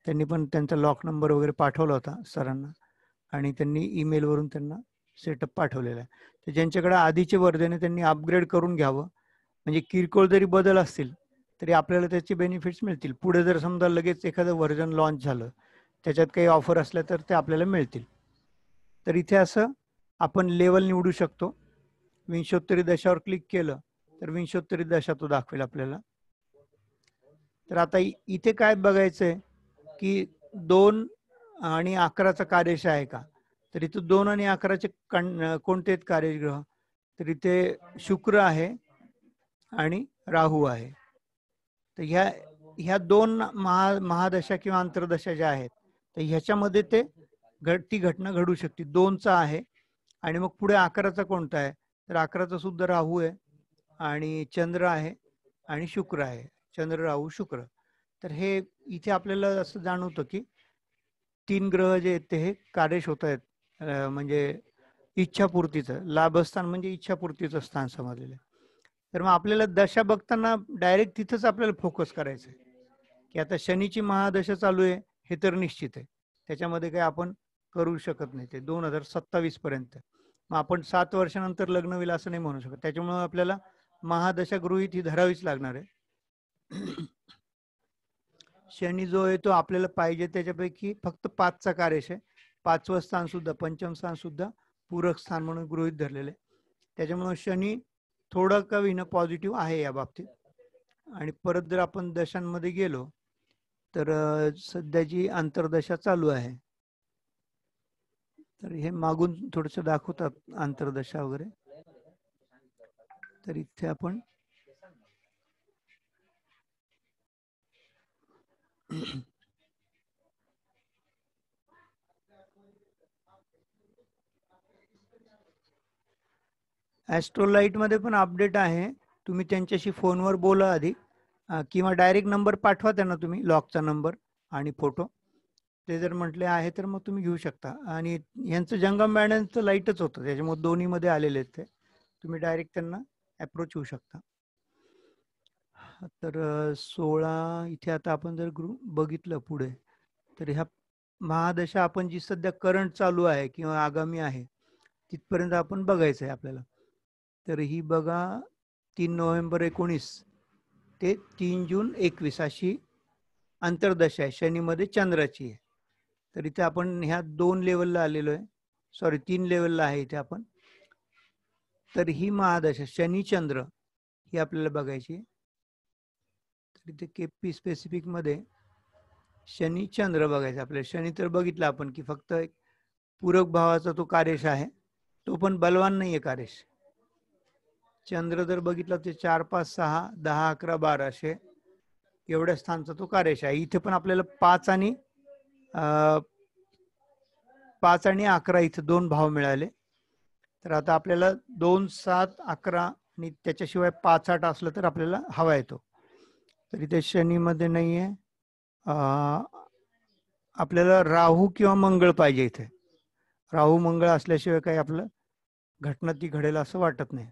त्यांनी पण त्यांचा लॉक नंबर वगैरे पाठवला होता सरांना, आणि त्यांनी ईमेलवरून त्यांना सेटअप पाठवलेला आहे. तर ज्यांच्याकडे आधीचे वर्जन आहे त्यांनी अपग्रेड करून घ्यावं. म्हणजे किरकोळ जरी बदल असतील तरी आपल्याला त्याचे बेनिफिट्स मिळतील. पुढे जर समजा लगेच एखादं व्हर्जन लॉन्च झालं, त्याच्यात काही ऑफर असल्या तर ते आपल्याला मिळतील. तर इथे असं आपण लेवल निवडू शकतो. विंशोत्तरी दशावर क्लिक केलं तर विंशोत्तरी दशा तो दाखवेल आपल्याला. तर आता इथे काय बघायचंय की 2 आणि 11चा कार्यशः आहे का. तर इथे 2 आणि 11चे कोणते आहेत कार्यग्रह, तर इथे शुक्र आहे आणि राहू आहे. तर ह्या 2 महादशा किंवा अंतर्दशा ज्या आहेत, तर ह्याच्यामध्ये ती घटना घडू शकते. 2चा आहे, आणि मग पुढे 11चा कोणता आहे, तर 11चा सुद्धा राहू आहे आणि चंद्र आहे आणि शुक्र आहे. चंद्र, राहू, शुक्र. तर हे इथे आपल्याला असं जाणवतं की 3 ग्रह जे आहेत ते हे कार्यश होत आहेत, म्हणजे इच्छापूर्तीचं लाभस्थान, म्हणजे इच्छापूर्तीचं स्थान समजलेलं आहे. तर मग आपल्याला दशा बघताना डायरेक्ट तिथंच आपल्याला फोकस करायचं आहे की आता शनीची महादशा चालू आहे, हे तर निश्चित आहे, त्याच्यामध्ये काही आपण करू शकत नाही. ते 2027 पर्यंत. मग आपण 7 वर्षानंतर लग्न होईल असं नाही म्हणू शकत. त्याच्यामुळे आपल्याला महादशा गृहीत ही धरावीच लागणार आहे. शनी जो आहे तो आपल्याला पाहिजे त्याच्यापैकी फक्त 5चा कार्यश आहे. 5वं स्थान सुद्धा, पंचम स्थान सुद्धा पूरक स्थान म्हणून गृहीत धरलेले. त्याच्यामुळे शनी थोडं का होईना पॉझिटिव्ह आहे या बाबतीत. आणि परत जर आपण दशांमध्ये गेलो तर सध्याची अंतर्दशा चालू आहे. तर हे मागून थोडस दाखवतात अंतर्दशा वगैरे. तर इथे आपण ॲस्ट्रोलाइट मध्ये पण अपडेट आहे. तुम्ही त्यांच्याशी फोनवर बोला आधी, किंवा डायरेक्ट नंबर पाठवा त्यांना तुम्ही, लॉकचा नंबर आणि फोटो. ते जर म्हटले आहे तर मग तुम्ही घेऊ शकता. आणि यांचं जंगम बँडांचं लाईटच होतं, त्याच्यामुळे दोन्हीमध्ये आलेले आहेत ते. तुम्ही डायरेक्ट त्यांना अप्रोच होऊ शकता. तर 16 इथे आता आपण जर बघितलं पुढे, तर ह्या महादशा आपण जी सध्या करंट चालू आहे किंवा आगामी आहे तिथपर्यंत आपण बघायचं आहे आपल्याला. तर ही बघा 3 नोव्हेंबर 19 ते 3 जून 21 अशी अंतर्दशा आहे, शनीमध्ये चंद्राची आहे. तर इथे आपण ह्या 2 लेवलला आलेलो आहे, सॉरी 3 लेवलला आहे इथे आपण. तर ही महादशा शनी चंद्र ही आपल्याला बघायची. तर इथे केपी स्पेसिफिक मध्ये शनी चंद्र बघायचा आपल्याला. शनी तर बघितलं आपण की फक्त एक पूरक भावाचा तो कार्यश आहे, तो पण बलवान नाहीये कार्यश. चंद्र जर बघितला ते 4, 5, 6, 10, 11, 12 असे एवढ्या स्थानचा तो कार्यश आहे. इथे पण आपल्याला 5 आणि 5 आणि 11 इथं 2 भाव मिळाले. तर आता आपल्याला 2, 7, 11 आणि त्याच्याशिवाय 5, 8 असलं तर आपल्याला हवा येतो. तर इथे शनीमध्ये नाहीये. आपल्याला राहू किंवा मंगळ पाहिजे इथे. राहू मंगळ असल्याशिवाय काही आपलं घटना ती घडेल असं वाटत नाही.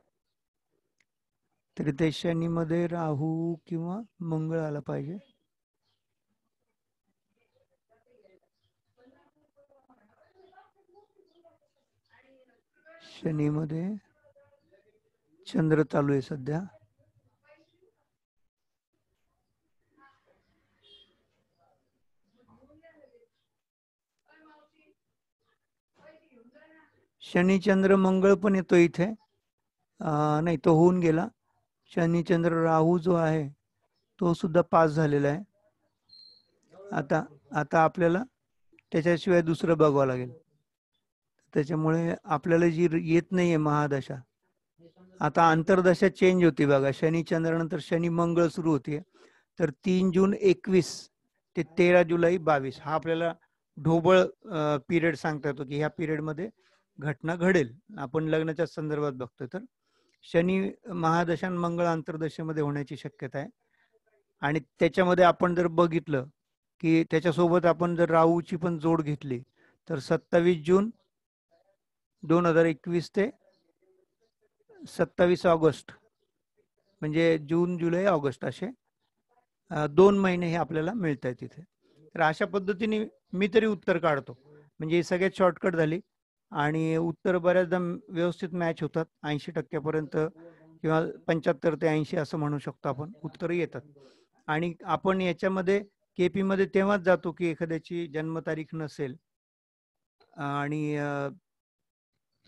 तर इथे शनीमध्ये राहू किंवा मंगळ आला पाहिजे. शनीमध्ये चंद्र चालू आहे सध्या. शनी चंद्र मंगळ पण येतो इथे. नाही, तो होऊन गेला. शनी चंद्र राहू जो आहे तो सुद्धा पास झालेला आहे. आता आता आपल्याला त्याच्याशिवाय दुसरं बघावं लागेल. त्याच्यामुळे आपल्याला जी येत नाहीये महादशा, आता अंतर्दशा चेंज होती बघा. शनी चंद्र नंतर शनी मंगळ सुरू होते. तर 3 जून 21 ते 13 जुलै 22 हा आपल्याला ढोबळ पिरियड सांगता येतो की ह्या पिरियडमध्ये घटना घडेल. आपण लग्नाच्या संदर्भात बघतोय तर शनी महादशा मंगळ अंतर्दशेमध्ये होण्याची शक्यता आहे. आणि त्याच्यामध्ये आपण जर बघितलं की त्याच्यासोबत आपण जर राहूची पण जोड घेतली तर 27 जून 2021 ते 27 ऑगस्ट म्हणजे जून जुलै ऑगस्ट असे 2 महिने हे आपल्याला मिळत आहेत तिथे. तर अशा पद्धतीने मी तरी उत्तर काढतो. म्हणजे सगळ्यात शॉर्टकट झाली आणि उत्तर बऱ्याचदा व्यवस्थित मॅच होतात. 80% किंवा 75 ते 80 असं म्हणू शकतो आपण, उत्तरं येतात. आणि आपण याच्यामध्ये केपी मध्ये तेव्हाच जातो की एखाद्याची जन्मतारीख नसेल आणि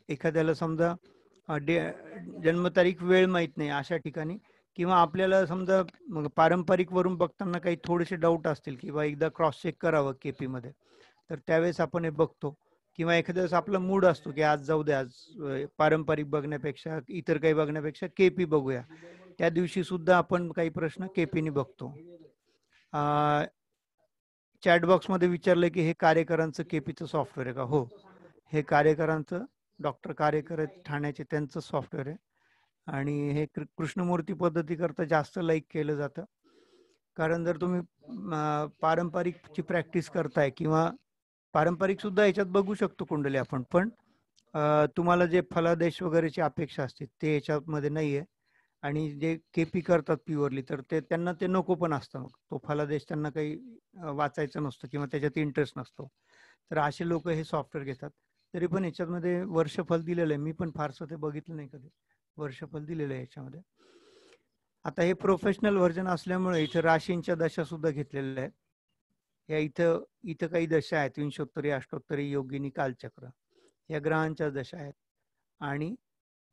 एखाद्याला समजा जन्मतारीख वेळ माहीत नाही अशा ठिकाणी, किंवा आपल्याला समजा पारंपरिक वरून बघताना काही थोडेसे डाऊट असतील किंवा एकदा क्रॉस चेक करावं केपी मध्ये, तर त्यावेळेस आपण हे बघतो. किंवा एखाद्या वेळेस आपला मूड असतो की आज जाऊ द्या, आज पारंपरिक बघण्यापेक्षा इतर काही बघण्यापेक्षा केपी बघूया, त्या दिवशी सुद्धा आपण काही प्रश्न केपीने बघतो. चॅटबॉक्स मध्ये विचारलं की हे कार्यकरांचं केपीचं सॉफ्टवेअर आहे का? हो, हे कार्यकरांचं, डॉक्टर कार्यकर ठाण्याचे त्यांचं सॉफ्टवेअर आहे. आणि हे कृष्णमूर्ती पद्धती करता जास्त लाईक केलं जातं. कारण जर तुम्ही पारंपरिकची प्रॅक्टिस करताय किंवा पारंपरिक सुद्धा याच्यात बघू शकतो कुंडली आपण, पण तुम्हाला जे फलादेश वगैरेची अपेक्षा असते ते याच्यामध्ये नाहीये. आणि जे केपी करतात प्युअरली तर ते त्यांना ते नको पण असतं. तो फलादेश त्यांना काही वाचायचा नसतो किंवा त्याच्यात इंटरेस्ट नसतो. तर असे लोक हे सॉफ्टवेअर घेतात. तरी पण याच्यामध्ये वर्षफल दिलेलं आहे. मी पण फारसं ते बघितलं नाही कधी. वर्षफल दिलेलं आहे याच्यामध्ये. आता हे प्रोफेशनल व्हर्जन असल्यामुळे इथे राशींच्या दशा सुद्धा घेतलेल्या आहेत. या इथं काही दशा आहेत, विंशोत्तरी, अष्टोत्तरी, योगिनी, कालचक्र, या ग्रहांच्या दशा आहेत. आणि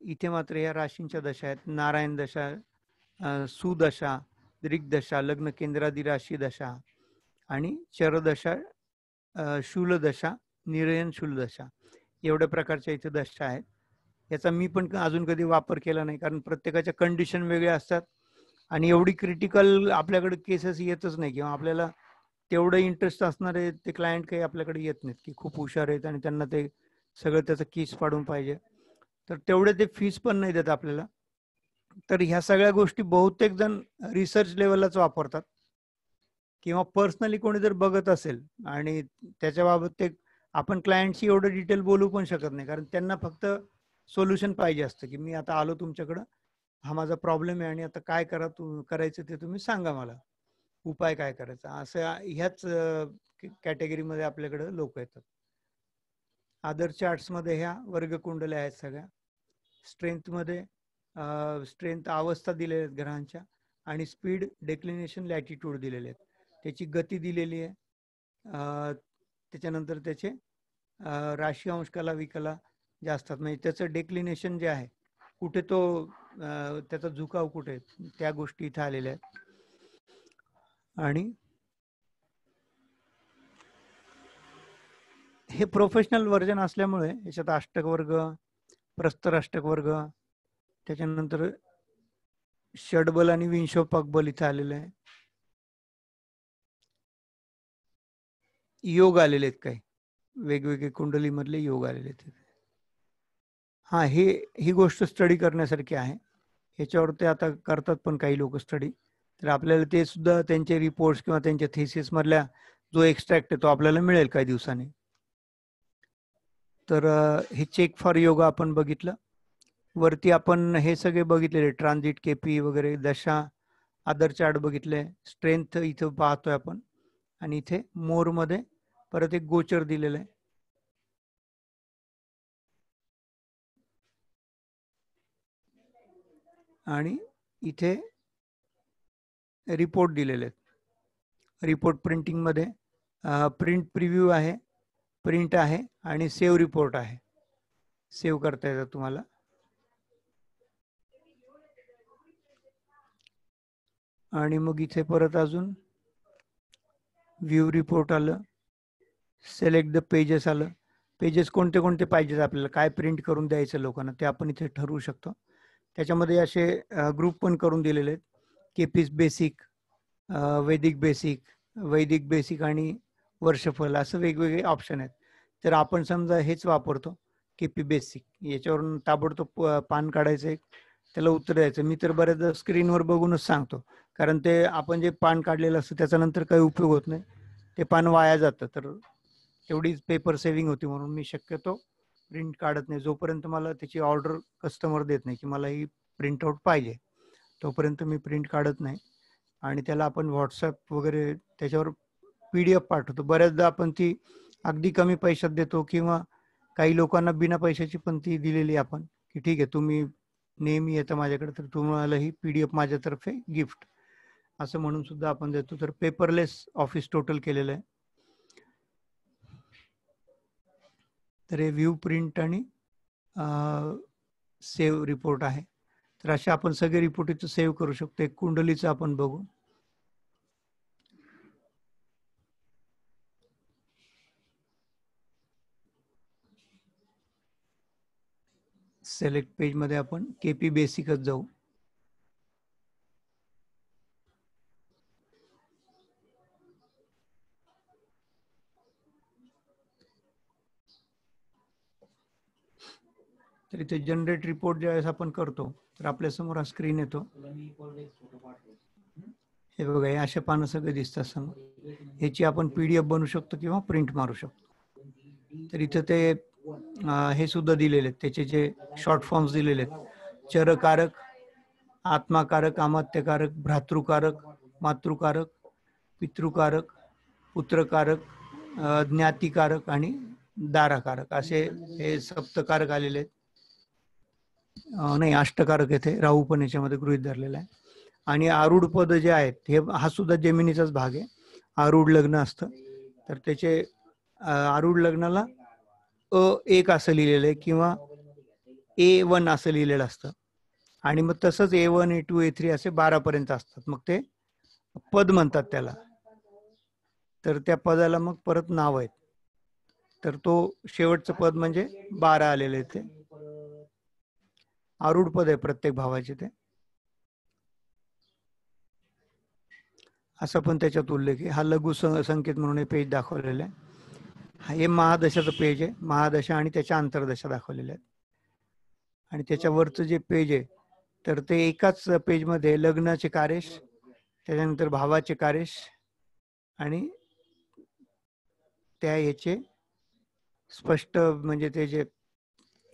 इथे मात्र या राशींच्या दशा आहेत. नारायण दशा, सुदशा, दिग्दशा, लग्न केंद्रादी राशी दशा आणि चरदशा, शूलदशा, निरयन शूलदशा, एवढ्या प्रकारच्या इथे दशा आहेत. याचा मी पण अजून कधी वापर केला नाही, कारण प्रत्येकाच्या कंडिशन वेगळ्या असतात आणि एवढी क्रिटिकल आपल्याकडे केसेस येतच नाही, किंवा आपल्याला तेवढं इंटरेस्ट असणारे ते क्लायंट काही आपल्याकडे येत नाहीत की खूप हुशार आहेत आणि त्यांना ते सगळं त्याचं कीस पाडून पाहिजे. तर तेवढे ते फीस पण नाही देत आपल्याला. तर ह्या सगळ्या गोष्टी बहुतेक जण रिसर्च लेवललाच वापरतात, किंवा पर्सनली कोणी जर बघत असेल आणि त्याच्याबाबत ते आपण क्लायंटशी एवढं डिटेल बोलू पण शकत नाही, कारण त्यांना फक्त सोल्युशन पाहिजे असतं की मी आता आलो तुमच्याकडं, हा माझा प्रॉब्लेम आहे आणि आता काय करायचं ते तुम्ही सांगा मला, उपाय काय करायचा, असं ह्याच कॅटेगरीमध्ये आपल्याकडे लोक येतात. अदर चार्ट्समध्ये ह्या वर्गकुंडल्या आहेत सगळ्या. स्ट्रेंथमध्ये स्ट्रेंथ अवस्था दिलेल्या आहेत ग्रहांच्या, आणि स्पीड, डेक्लिनेशन, लॅटिट्यूड दिलेले आहेत. त्याची गती दिलेली आहे. त्याच्यानंतर त्याचे राशी, अंश, कला, विकला जे असतात, म्हणजे त्याचं डेक्लिनेशन जे आहे, कुठे तो त्याचा झुकाव कुठे, त्या गोष्टी इथे आलेल्या आहेत. आणि हे प्रोफेशनल व्हर्जन असल्यामुळे याच्यात अष्टक वर्ग, प्रस्तर अष्टक वर्ग, त्याच्यानंतर षडबल आणि विंशोपक बल इथे आलेले आहे. योग आलेले आहेत काही वेगवेगळे कुंडलीमधले योग आलेले आहेत. हा, ही गोष्ट स्टडी करण्यासारखी आहे. ह्याच्यावर ते आता करतात पण काही लोक स्टडी. तर आपल्याला ते सुद्धा त्यांचे रिपोर्ट्स किंवा त्यांच्या थेसिस मधल्या जो एक्स्ट्रॅक्ट आहे तो आपल्याला मिळेल काही दिवसांनी. तर हे चेक फॉर योगा आपण बघितलं. वरती आपण हे सगळे बघितलेले ट्रान्झिट केपी वगैरे दशा अदर चार्ट बघितले. स्ट्रेंथ इथं पाहतोय आपण आणि इथे मोर मध्ये परत एक गोचर दिलेलं आहे. आणि इथे रिपोर्ट दिलेले आहेत. रिपोर्ट प्रिंटिंग मध्ये प्रिंट प्रिव्ह्यू आहे, प्रिंट आहे आणि सेव्ह रिपोर्ट आहे. सेव्ह करता येतं तुम्हाला. आणि मग इथे परत अजून व्ह्यू रिपोर्ट आलं, सिलेक्ट द पेजेस आलं. पेजेस कोणते कोणते पाहिजेत आपल्याला, काय प्रिंट करून द्यायचं लोकांना ते आपण इथे ठरवू शकतो. त्याच्यामध्ये असे ग्रुप पण करून दिलेले आहेत. केपीस बेसिक, वैदिक बेसिक आणि वर्षफल असं वेगवेगळे ऑप्शन आहेत. तर आपण समजा हेच वापरतो केपी बेसिक, याच्यावरून ताबडतोब पान काढायचं एक, त्याला उत्तर द्यायचं. मी तर बऱ्याचदा स्क्रीनवर बघूनच सांगतो, कारण ते आपण जे पान काढलेलं असतं त्याचा नंतर काही उपयोग होत नाही, ते पान वाया जातं. तर तेवढीच पेपर सेव्हिंग होती म्हणून मी शक्यतो प्रिंट काढत नाही. जोपर्यंत मला त्याची ऑर्डर कस्टमर देत नाही की मला ही प्रिंटआउट पाहिजे, तोपर्यंत मी प्रिंट काढत नाही. आणि त्याला आपण व्हॉट्सअप वगैरे त्याच्यावर PDF पाठवतो. बऱ्याचदा आपण ती अगदी कमी पैशात देतो किंवा काही लोकांना बिना पैशाची पण ती दिलेली आपण, की ठीक आहे तुम्ही नेहमी येतं माझ्याकडे तर तुम्हाला ही PDF माझ्यातर्फे गिफ्ट असं म्हणून सुद्धा आपण देतो. तर पेपरलेस ऑफिस टोटल केलेलं आहे. तर हे व्ह्यू प्रिंट आणि सेव्ह रिपोर्ट आहे. तर अशा आपण सगळे रिपोर्ट इथं सेव्ह करू शकतो. एक कुंडलीचं आपण बघू. सिलेक्ट पेज मध्ये आपण केपी बेसिकच जाऊ. तर इथे जनरेट रिपोर्ट ज्यावेळेस आपण करतो तर आपल्या समोर हा स्क्रीन येतो. हे बघा, हे अशा पानं सगळे दिसतात समोर. ह्याची आपण PDF बनवू शकतो किंवा प्रिंट मारू शकतो. तर इथं ते हे सुद्धा दिलेले आहेत, त्याचे जे शॉर्ट फॉर्म्स दिलेले आहेत. चरकारक, आत्माकारक, अमात्यकारक, भ्रातृकारक, मातृकारक, पितृकारक, पुत्रकारक, ज्ञातिकारक आणि दाराकारक असे हे सप्तकारक आलेले आहेत. नाही, अष्टकारक येथे राहू पण याच्यामध्ये गृहीत धरलेला आहे. आणि आरूढ पद जे आहेत हे, हा सुद्धा जमिनीचाच भाग आहे. आरूढ लग्न असतं तर त्याचे आरूढ लग्नाला A1 असं लिहिलेलं आहे किंवा A1 असं लिहिलेलं असतं. आणि मग तसंच A1, A2, A3 असे 12 पर्यंत असतात. मग ते पद म्हणतात त्याला. तर त्या पदाला मग परत नाव आहेत. तर तो शेवटचं पद म्हणजे 12 आलेले आहे. ते आरूढ पद आहे प्रत्येक भावाचे. ते असं पण त्याच्यात उल्लेख आहे. हा लघु संकेत म्हणून हे पेज दाखवलेलं आहे. हे महादशाचं पेज आहे. महादशा आणि त्याच्या अंतर्दशा दाखवलेल्या आहेत. आणि त्याच्यावरचं जे पेज आहे तर ते एकाच पेजमध्ये लग्नाचे कार्यश, त्याच्यानंतर भावाचे कार्यश आणि त्या याचे स्पष्ट म्हणजे ते जे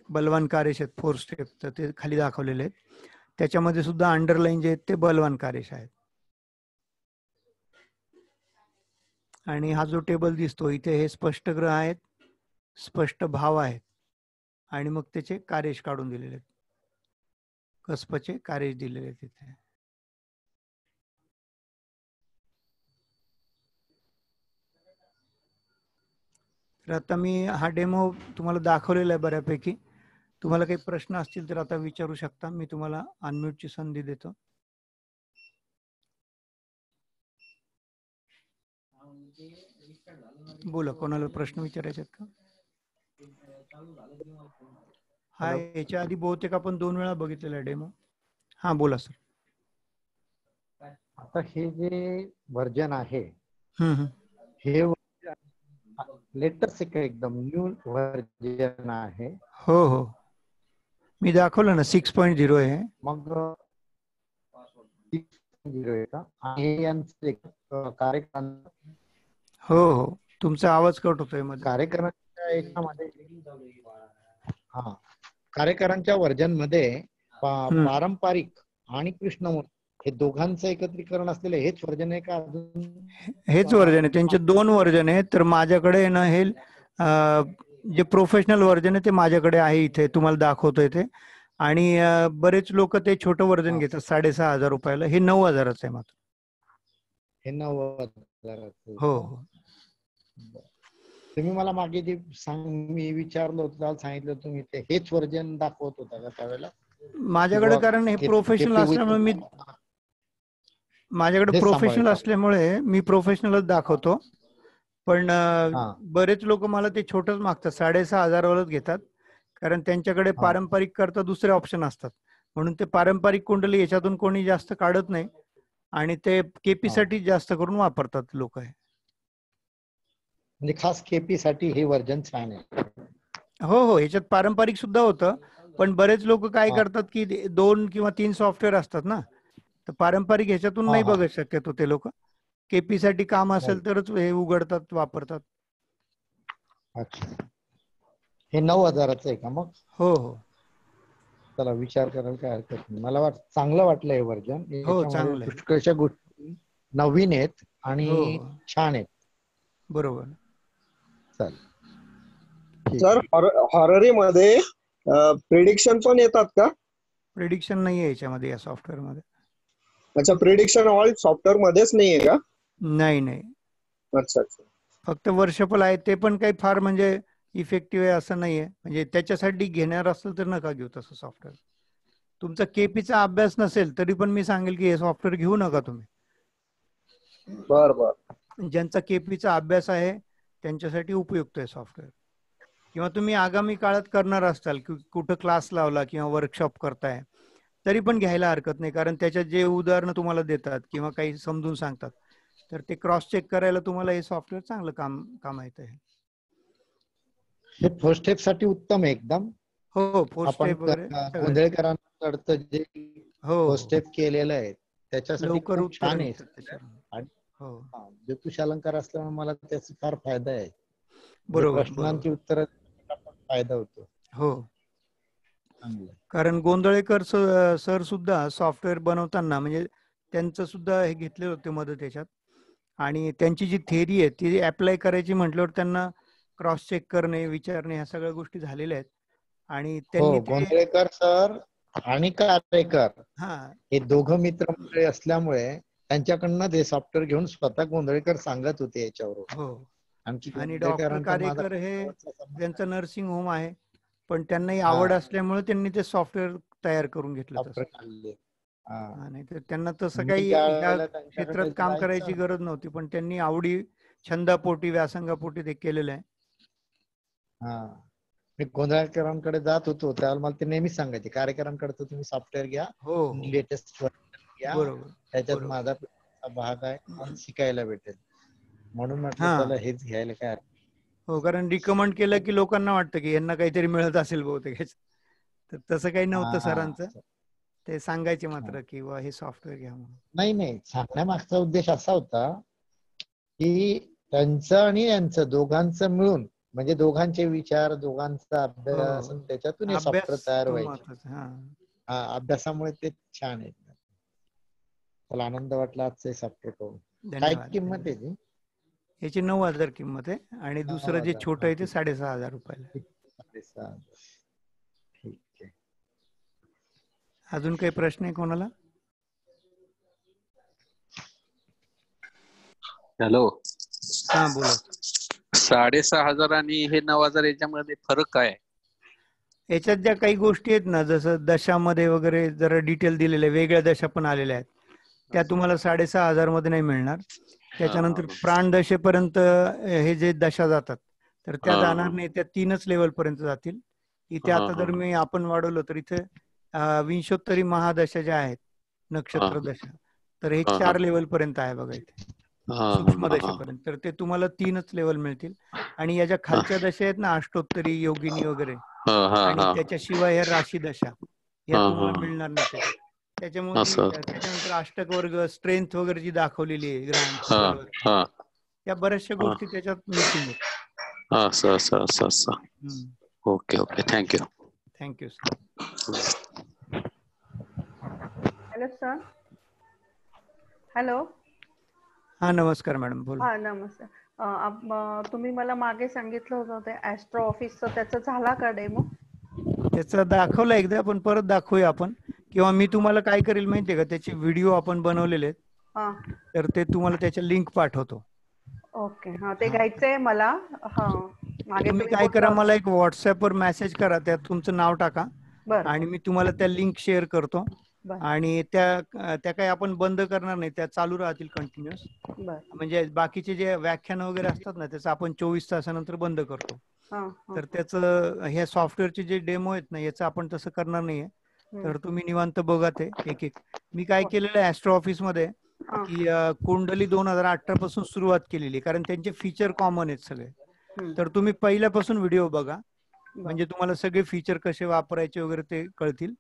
बलवान कार्यश आहेत 4 स्टेप, तर ते खाली दाखवलेले आहेत. त्याच्यामध्ये सुद्धा अंडरलाईन जे आहेत ते बलवान कार्यश आहेत. आणि हा जो टेबल दिसतो इथे हे स्पष्ट ग्रह आहेत, स्पष्ट भाव आहेत आणि मग त्याचे कार्यश काढून दिलेले आहेत. कसपचे कार्यश दिलेले आहेत तिथे. तर आता मी हा डेमो तुम्हाला दाखवलेला आहे बऱ्यापैकी. तुम्हाला काही प्रश्न असतील तर आता विचारू शकता. मी तुम्हाला अनम्यूटची संधी देतो. बोला, कोणाला प्रश्न विचारायचे आहेत का? हा, याच्या आधी बहुतेक आपण 2 वेळा बघितलेला डेमो. हा बोला सर. आता हे जे वर्जन आहे हम्म. हे लेटेस्ट आहे का एकदम न्यू व्हर्जन आहे? हो हो, मी दाखवलं ना 6.0 आहे. मग 6.0 आहे का? आणि यांचे कार्यक्रम हो हो, तुमचा आवाज कट होतोय मध्ये. कार्यक्रमाच्या याच्यामध्ये हा कार्यक्रमाच्या व्हर्जन मध्ये पारंपरिक आणि कृष्णमूर्ती हे दोघांचं एकत्रीकरण असलेलं हेच व्हर्जन आहे का अजून? हेच व्हर्जन आहे, त्यांचे 2 व्हर्जन आहेत. तर माझ्याकडे ना हे जे प्रोफेशनल व्हर्जन आहे ते माझ्याकडे आहे, इथे तुम्हाला दाखवतोय ते. आणि बरेच लोक ते छोटं व्हर्जन घेतात 6,500 रुपयाला. हे 9,000च आहे मात्र. हे 9,000. हो हो. तुम्ही मला मागे जे मी विचारलं होतं, सांगितलं तुम्ही ते हेच व्हर्जन दाखवत होता का त्यावेळेला? माझ्याकडे कारण हे प्रोफेशनल असल्यामुळे मी प्रोफेशनलच दाखवतो. पण बरेच लोक मला ते छोटंच मागतात, 6,500 घेतात. कारण त्यांच्याकडे पारंपरिक करता दुसरे ऑप्शन असतात, म्हणून ते पारंपरिक कुंडली याच्यातून कोणी जास्त काढत नाही आणि ते केपी साठी जास्त करून वापरतात लोक. म्हणजे खास केपी साठी हे व्हर्जन छान आहे. हो हो, याच्यात पारंपरिक सुद्धा होतं, पण बरेच लोक काय करतात की 2 किंवा 3 सॉफ्टवेअर असतात ना, तर पारंपरिक ह्याच्यातून नाही बघत शक्यतो ते लोक. केपी साठी काम असेल तरच हे उघडतात, वापरतात. अच्छा, हे 9,000च आहे का मग? हो हो, चला विचार करायला काय हरकत नाही. मला चांगलं वाटलं हे व्हर्जन. हो याच्यामध्ये चांगलं आहे. पुष्कळशा गोष्टी नवीन आहेत आणि छान आहेत. बरोबर. चालेल सर, हॉररी मध्ये प्रिडिक्शन पण येतात का? प्रिडिक्शन नाही आहे याच्यामध्ये, या सॉफ्टवेअर मध्ये. अच्छा, प्रिडिक्शन ऑल सॉफ्टवेअर मध्येच नाहीये का? नाही नाही. अच्छा अच्छा. फक्त वर्षफल आहे, ते पण काही फार म्हणजे इफेक्टिव्ह आहे असं नाहीये. म्हणजे त्याच्यासाठी घेणार असेल तर नका घेऊ तसं सॉफ्टवेअर. तुमचा केपीचा अभ्यास नसेल तरी पण मी सांगेल की हे सॉफ्टवेअर घेऊ नका तुम्ही. बर बर. ज्यांचा केपीचा अभ्यास आहे त्यांच्यासाठी उपयुक्त आहे सॉफ्टवेअर. किंवा तुम्ही आगामी काळात करणार असाल, कुठं क्लास लावला किंवा वर्कशॉप करताय, तरी पण घ्यायला हरकत नाही. कारण त्याच्यात जे उदाहरणं तुम्हाला देतात किंवा काही समजून सांगतात, तर ते क्रॉस चेक करायला तुम्हाला हे सॉफ्टवेअर चांगलं काम येत आहे. हे फर्स्ट स्टेप साठी उत्तम आहे एकदम. हो, फर्स्ट आपण स्टेप वगैरे गोंधळकरांकडचं जे फर्स्ट स्टेप केलेलं आहे त्याच्यासाठी खूप छान आहे. आणि ज्योतिष अलंकार असल्यामुळे मला त्याचा फार फायदा आहे. बरोबर, प्रश्नांची उत्तर फायदा होतो. हो, कारण गोंधळेकर सर सुद्धा सॉफ्टवेअर बनवताना म्हणजे त्यांचं सुद्धा हे घेतले होते मदत याच्यात. आणि त्यांची जी थेअरी आहे ती अप्लाय करायची म्हटल्यावर त्यांना क्रॉस चेक करणे, विचारणे, ह्या सगळ्या गोष्टी झालेल्या आहेत. आणि त्यांनी गोंधळेकर सर आणि कारेकर हे दोघं मित्र मंडळी असल्यामुळे त्यांच्याकडनं ते सॉफ्टवेअर घेऊन स्वतः गोंधळेकर सांगत होते याच्यावर. हो, आणि डॉक्टर कारेकर हे त्यांचं नर्सिंग होम आहे, पण त्यांनाही आवड असल्यामुळे त्यांनी ते सॉफ्टवेअर तयार करून घेतलं. नाही तर त्यांना तसं काही या क्षेत्रात काम करायची गरज नव्हती, पण त्यांनी आवडी छंदापोटी व्यासंगापोटी ते केलेलं आहे. मी गोंधळकरांकडे जात होतो त्यावेळेला मला ते नेहमी सांगायचे, कार्यक्रमांकडे तुम्ही सॉफ्टवेअर घ्या, लेटेस्ट घ्या, त्याच्यात माझा भाग आहे, शिकायला भेटेल. म्हणून म्हटलं चला हेच घ्यायला काय. हो, कारण रिकमेंड केलं की लोकांना वाटतं की यांना काहीतरी मिळत असेल बहुतेक. तर तसं काही नव्हतं सरांचं. ते सांगायचे मात्र की हे सॉफ्टवेअर घ्या म्हणून. नाही, सांगण्यामागचा उद्देश असा होता की त्यांचं आणि यांचं दोघांचं मिळून, म्हणजे दोघांचे विचार, दोघांचा अभ्यास, त्याच्यातून हे सॉफ्टवेअर तयार व्हायचे. अभ्यासामुळे ते छान आहे. मला आनंद वाटला आजचे सॉफ्टवेअर पाहून. काय किंमत आहे याची? 9,000 किंमत आहे. आणि दुसरं जे छोटं आहे ते 6,500 रुपयाला. ठीक आहे. अजून काही प्रश्न आहे कोणाला? हॅलो. हा बोला. 6,500 आणि हे 9,000 याच्यामध्ये फरक काय? याच्यात ज्या काही गोष्टी आहेत ना, जसं दशामध्ये वगैरे जरा डिटेल दिलेले, वेगळ्या दशा पण आलेल्या आहेत, त्या तुम्हाला 6,500 मध्ये नाही मिळणार. त्याच्यानंतर प्राण दशेपर्यंत हे जे दशा जातात तर त्या जाणार नाही, त्या 3च लेवल पर्यंत जातील. इथे आता जर आपण वाढवलं तर इथे विंशोत्तरी महादशा ज्या आहेत, नक्षत्र दशा, तर हे 4 लेवल पर्यंत आहे बघा इथे. सूक्ष्म दशेपर्यंत. तर ते तुम्हाला 3च लेवल मिळतील. आणि याच्या खालच्या दशा आहेत ना, अष्टोत्तरी, योगिनी वगैरे, आणि त्याच्याशिवाय ह्या राशी दशा या तुम्हाला मिळणार नाही त्याच्यात. त्याच्यामुळे त्याच्यानंतर अष्टक वर्ग, स्ट्रेंथ वगैरे जी दाखवलेली आहे ग्रहांची, या बऱ्याचशा गोष्टी त्याच्यात मिसिंग आहेत. Okay okay, thank you. Thank you sir. Hello sir. Hello. हा नमस्कार मॅडम, बोला. हा नमस्कार. तुम्ही मला मागे सांगितलं होतं ते ऍस्ट्रो ऑफिसचं, त्याचं झाला का डेमो? त्याचं दाखवलं एकदा, पण परत दाखवूया आपण. किंवा मी तुम्हाला काय करेल माहितीये का, त्याचे व्हिडिओ आपण बनवलेले आहेत, तर ते तुम्हाला त्याच्या लिंक पाठवतो. ओके. हा ते घ्यायचंय मला. हा मागे तुम्ही काय करा, मला एक व्हॉट्सअपवर मेसेज करा, त्यात तुमचं नाव टाका आणि मी तुम्हाला त्या लिंक शेअर करतो. आणि त्या काही आपण बंद करणार नाही, त्या चालू राहतील कंटिन्युअस. म्हणजे बाकीचे जे व्याख्यान वगैरे असतात ना, त्याचं आपण 24 तासानंतर बंद करतो. तर त्याचं हे सॉफ्टवेअरचे जे डेमो आहेत ना, याचं आपण तसं करणार नाहीये. तर तुम्ही निवांत बघा ते एक एक. मी काय केलेलं आहे ऍस्ट्रो ऑफिस मध्ये, की कुंडली 2018 पासून सुरुवात केलेली, कारण त्यांचे फीचर कॉमन आहेत सगळे. तर तुम्ही पहिल्यापासून व्हिडिओ बघा, म्हणजे तुम्हाला सगळे फीचर कसे वापरायचे वगैरे ते कळतील.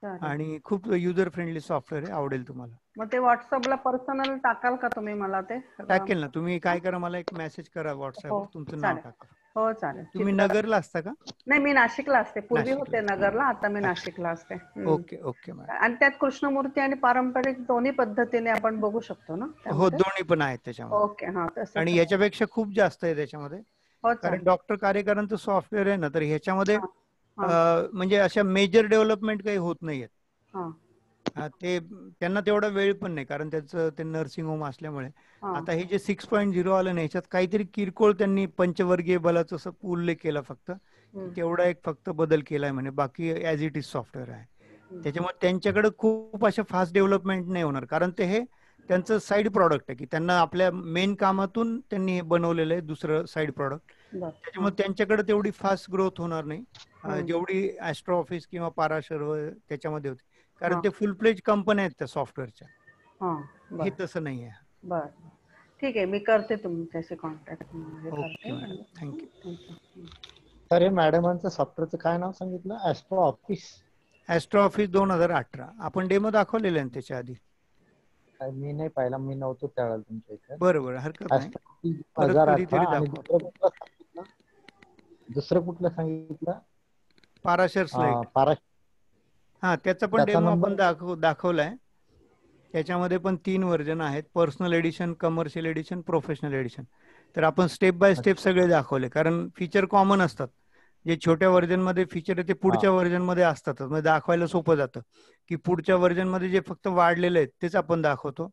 आणि खूप युजर फ्रेंडली सॉफ्टवेअर आहे, आवडेल तुम्हाला. मग ते व्हॉट्सअपला पर्सनल टाकाल का तुम्ही मला? ते टाकेल ना. तुम्ही काय करा, मला एक मेसेज करा व्हॉट्सअपवर, तुमचं नाव टाका. हो चालेल. तुम्ही नगरला असता का? नाही, मी नाशिकला असते. पूर्वी होते नगरला, आता मी नाशिकला असते. Okay okay madam. आणि त्यात कृष्णमूर्ती आणि पारंपरिक दोन्ही पद्धतीने आपण बघू शकतो ना? हो, दोन्ही पण आहेत त्याच्यामध्ये. ओके. हा तसं. आणि याच्यापेक्षा खूप जास्त आहे त्याच्यामध्ये, कारण डॉक्टर कार्यकरांचं सॉफ्टवेअर आहे ना, तर ह्याच्यामध्ये म्हणजे अशा मेजर डेव्हलपमेंट काही होत नाहीयेत. ते त्यांना तेवढा वेळ पण नाही, कारण त्याचं ते नर्सिंग होम असल्यामुळे. आता हे जे 6.0 आलं ना, ह्याच्यात काहीतरी किरकोळ त्यांनी पंचवर्गीय बलाचा उल्लेख केला फक्त, तेवढा एक फक्त बदल केलाय म्हणे, बाकी ऍज इट इज सॉफ्टवेअर आहे. त्याच्यामुळे त्यांच्याकडे खूप अशा फास्ट डेव्हलपमेंट नाही होणार, कारण ते हे त्यांचं साईड प्रॉडक्ट आहे, की त्यांना आपल्या मेन कामातून त्यांनी हे बनवलेलं आहे दुसरं साईड प्रॉडक्ट. त्याच्यामुळे त्यांच्याकडे तेवढी फास्ट ग्रोथ होणार नाही जेवढी ऍस्ट्रो ऑफिस किंवा पाराशर त्याच्यामध्ये होती, कारण ते फुल प्लेज कंपन्या आहेत त्या सॉफ्टवेअरच्या. हे तसं नाही आहे. बर, ठीक आहे. मी करते तुमच्याशी contact. Okay madam, thank you. Sir, हे मॅडमांचं सॉफ्टवेअरचं काय नाव सांगितलं? Astro office. Astro office 2018. आपण डेमो दाखवलेले आहे त्याच्या आधी. मी नाही पाहिला, मी नव्हतो त्यावेळेला तुमच्या इथे. बरोबर, हरकत नाही. 2018. आणि दुसरं कुठलं सांगितलं? पाराशर स्लाइड. हा, त्याचा पण डेमो आपण दाखवलाय. त्याच्यामध्ये पण 3 व्हर्जन आहेत, personal edition, commercial edition, professional edition. तर आपण स्टेप बाय स्टेप सगळे दाखवले, कारण फीचर कॉमन असतात. जे छोट्या व्हर्जन मध्ये फीचर आहे ते पुढच्या व्हर्जन मध्ये असतातच, म्हणजे दाखवायला सोपं जातं. की पुढच्या व्हर्जन मध्ये जे फक्त वाढलेले आहेत तेच आपण दाखवतो.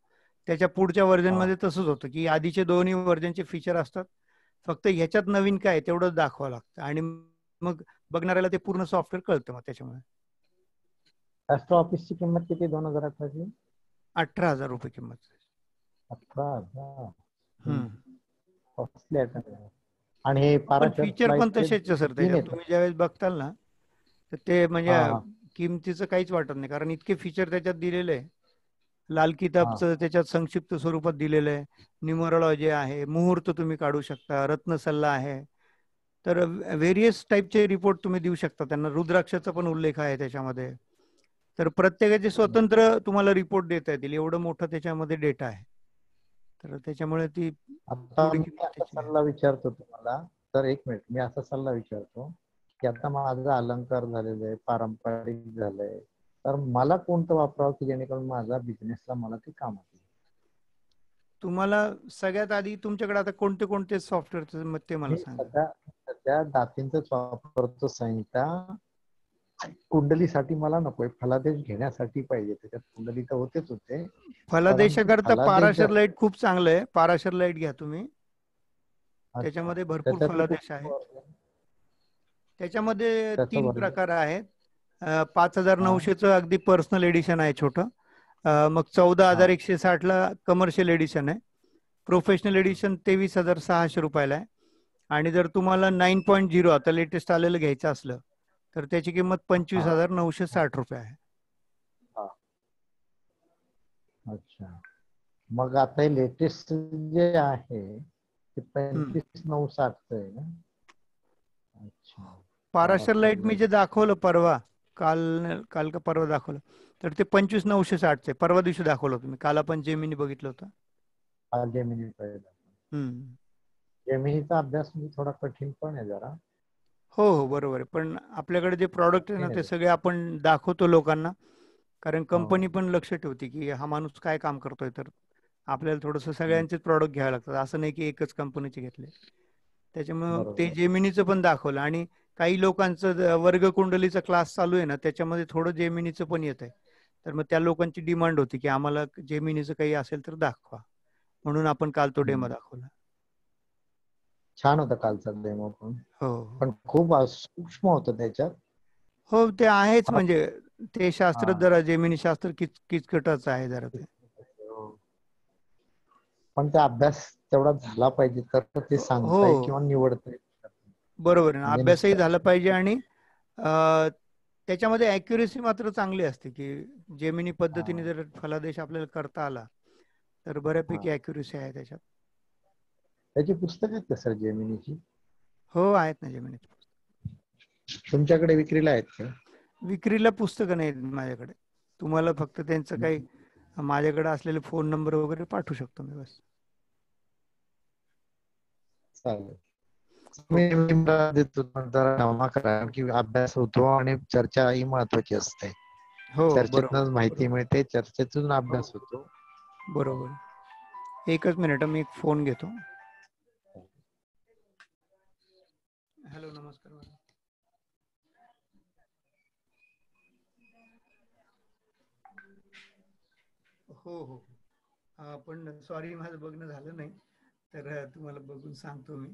त्याच्या पुढच्या व्हर्जन मध्ये तसंच होतं, की आधीचे दोन्ही व्हर्जनचे फीचर असतात, फक्त ह्याच्यात नवीन काय तेवढंच दाखवावं लागतं, आणि मग बघणाऱ्याला ते पूर्ण सॉफ्टवेअर कळतं. मग त्याच्यामुळे ऍस्ट्रो ऑफिसची किंमत किती? 2018ची 18,000 रुपये किंमत. 18,000. आणि हे फीचर पण तसेच सर त्याच्यात. तुम्ही ज्यावेळेस बघताल ना, तर ते म्हणजे किमतीचं काहीच वाटत नाही, कारण इतके फीचर त्याच्यात दिलेले आहे. लाल किताबचं त्याच्यात संक्षिप्त स्वरूपात दिलेलं आहे. न्यूमरोलॉजी आहे, मुहूर्त तुम्ही काढू शकता, रत्न सल्ला आहे. तर व्हेरियस टाईपचे रिपोर्ट तुम्ही देऊ शकता त्यांना. रुद्राक्षाचा पण उल्लेख आहे त्याच्यामध्ये. तर प्रत्येकाचे स्वतंत्र तुम्हाला रिपोर्ट देता येतील, एवढं मोठं त्याच्यामध्ये डेटा आहे. तर त्याच्यामुळे ती सल्ला विचारतो तुम्हाला. तर एक मिनिट, मी असा सल्ला विचारतो की आता माझा अलंकार झालेला आहे, पारंपरिक झालंय, तर मला कोणतं वापरावं की जेणेकरून माझा बिझनेसला मला ते काम होईल? तुम्हाला सगळ्यात आधी तुमच्याकडे आता कोणते कोणते सॉफ्टवेअर ते मला सांगा. सध्या दातींच वापरतो संहिता. कुंडलीसाठी मला नकोय, फलादेश घेण्यासाठी पाहिजे. त्याच्यात कुंडली तर होते. फलादेशाकरता पाराशर लाईट खूप चांगलं आहे. पाराशर लाईट घ्या तुम्ही, त्याच्यामध्ये भरपूर फलादेश आहे. त्याच्यामध्ये 3 प्रकार आहेत. 5,900चं अगदी पर्सनल एडिशन आहे छोटं. मग 14,160 ला कमर्शियल एडिशन आहे. प्रोफेशनल एडिशन 23,600 रुपयाला आहे. आणि जर तुम्हाला 9.0 आता लेटेस्ट आलेलं घ्यायचं असलं तर त्याची किंमत 25,960 रुपये आहे. अच्छा, मग आता हे लेटेस्ट जे आहे ते 25,960 आहे ना? अच्छा. पाराशर लाईट मी जे दाखवलं परवा, काल काल का परवा दाखवलं, तर ते 25,960 आहे. परवा दिवशी दाखवलं होतं मी. काल आपण जेमिनी बघितलं होतं. जेमिनी जेमिनीचा अभ्यास म्हणजे थोडा कठीण पण आहे जरा. हो हो बरोबर आहे. पण आपल्याकडे जे प्रॉडक्ट आहे ना ते सगळे आपण दाखवतो लोकांना, कारण कंपनी पण लक्ष ठेवते की हा माणूस काय काम करतोय. तर आपल्याला थोडंसं सगळ्यांचेच प्रॉडक्ट घ्यावे लागतात, असं नाही की एकच कंपनीचे घेतले. त्याच्यामुळे ते जेमिनीचं पण दाखवलं. आणि काही लोकांचं वर्ग कुंडलीचा क्लास चालू आहे ना, त्याच्यामध्ये थोडं जेमिनीचं पण येत आहे. तर मग त्या लोकांची डिमांड होती की आम्हाला जेमिनीचं काही असेल तर दाखवा, म्हणून आपण काल तो डेमो दाखवला. छान होता कालचा डेमो पण. हो पण खूप सूक्ष्म होतं त्याच्यात. हो ते आहेच. म्हणजे ते शास्त्र जरा जेमिनी शास्त्र किचकटच आहे जरा ते. पण ते अभ्यास तेवढा झाला पाहिजे तर ते सांगता येईल किंवा निवडता येईल. बरोबर आहे. अभ्यासही झाला पाहिजे आणि त्याच्यामध्ये ॲक्युरेसी मात्र चांगली असते की जेमिनी पद्धतीने जर फलादेश आपल्याला करता आला तर बऱ्यापैकी ॲक्युरेसी आहे त्याच्यात. त्याची पुस्तक आहेत का सर जेमिनीची? हो आहेत ना जेमिनीची पुस्तक. तुमच्याकडे विक्रीला आहेत का? विक्रीला पुस्तकं नाहीत माझ्याकडे. तुम्हाला फक्त त्यांचं काही माझ्याकडे असलेले फोन नंबर वगैरे पाठवू शकतो मी बस. चालेल. मी देतो जरा क्षमा करा की अभ्यास होतो आणि चर्चा ही महत्वाची असते. चर्चेतून माहिती मिळते, चर्चेतून अभ्यास होतो. बरोबर. एकच मिनिट मी एक फोन घेतो. हॅलो नमस्कार. हो हो पण सॉरी माझं बघणं झालं नाही, तर तुम्हाला बघून सांगतो मी.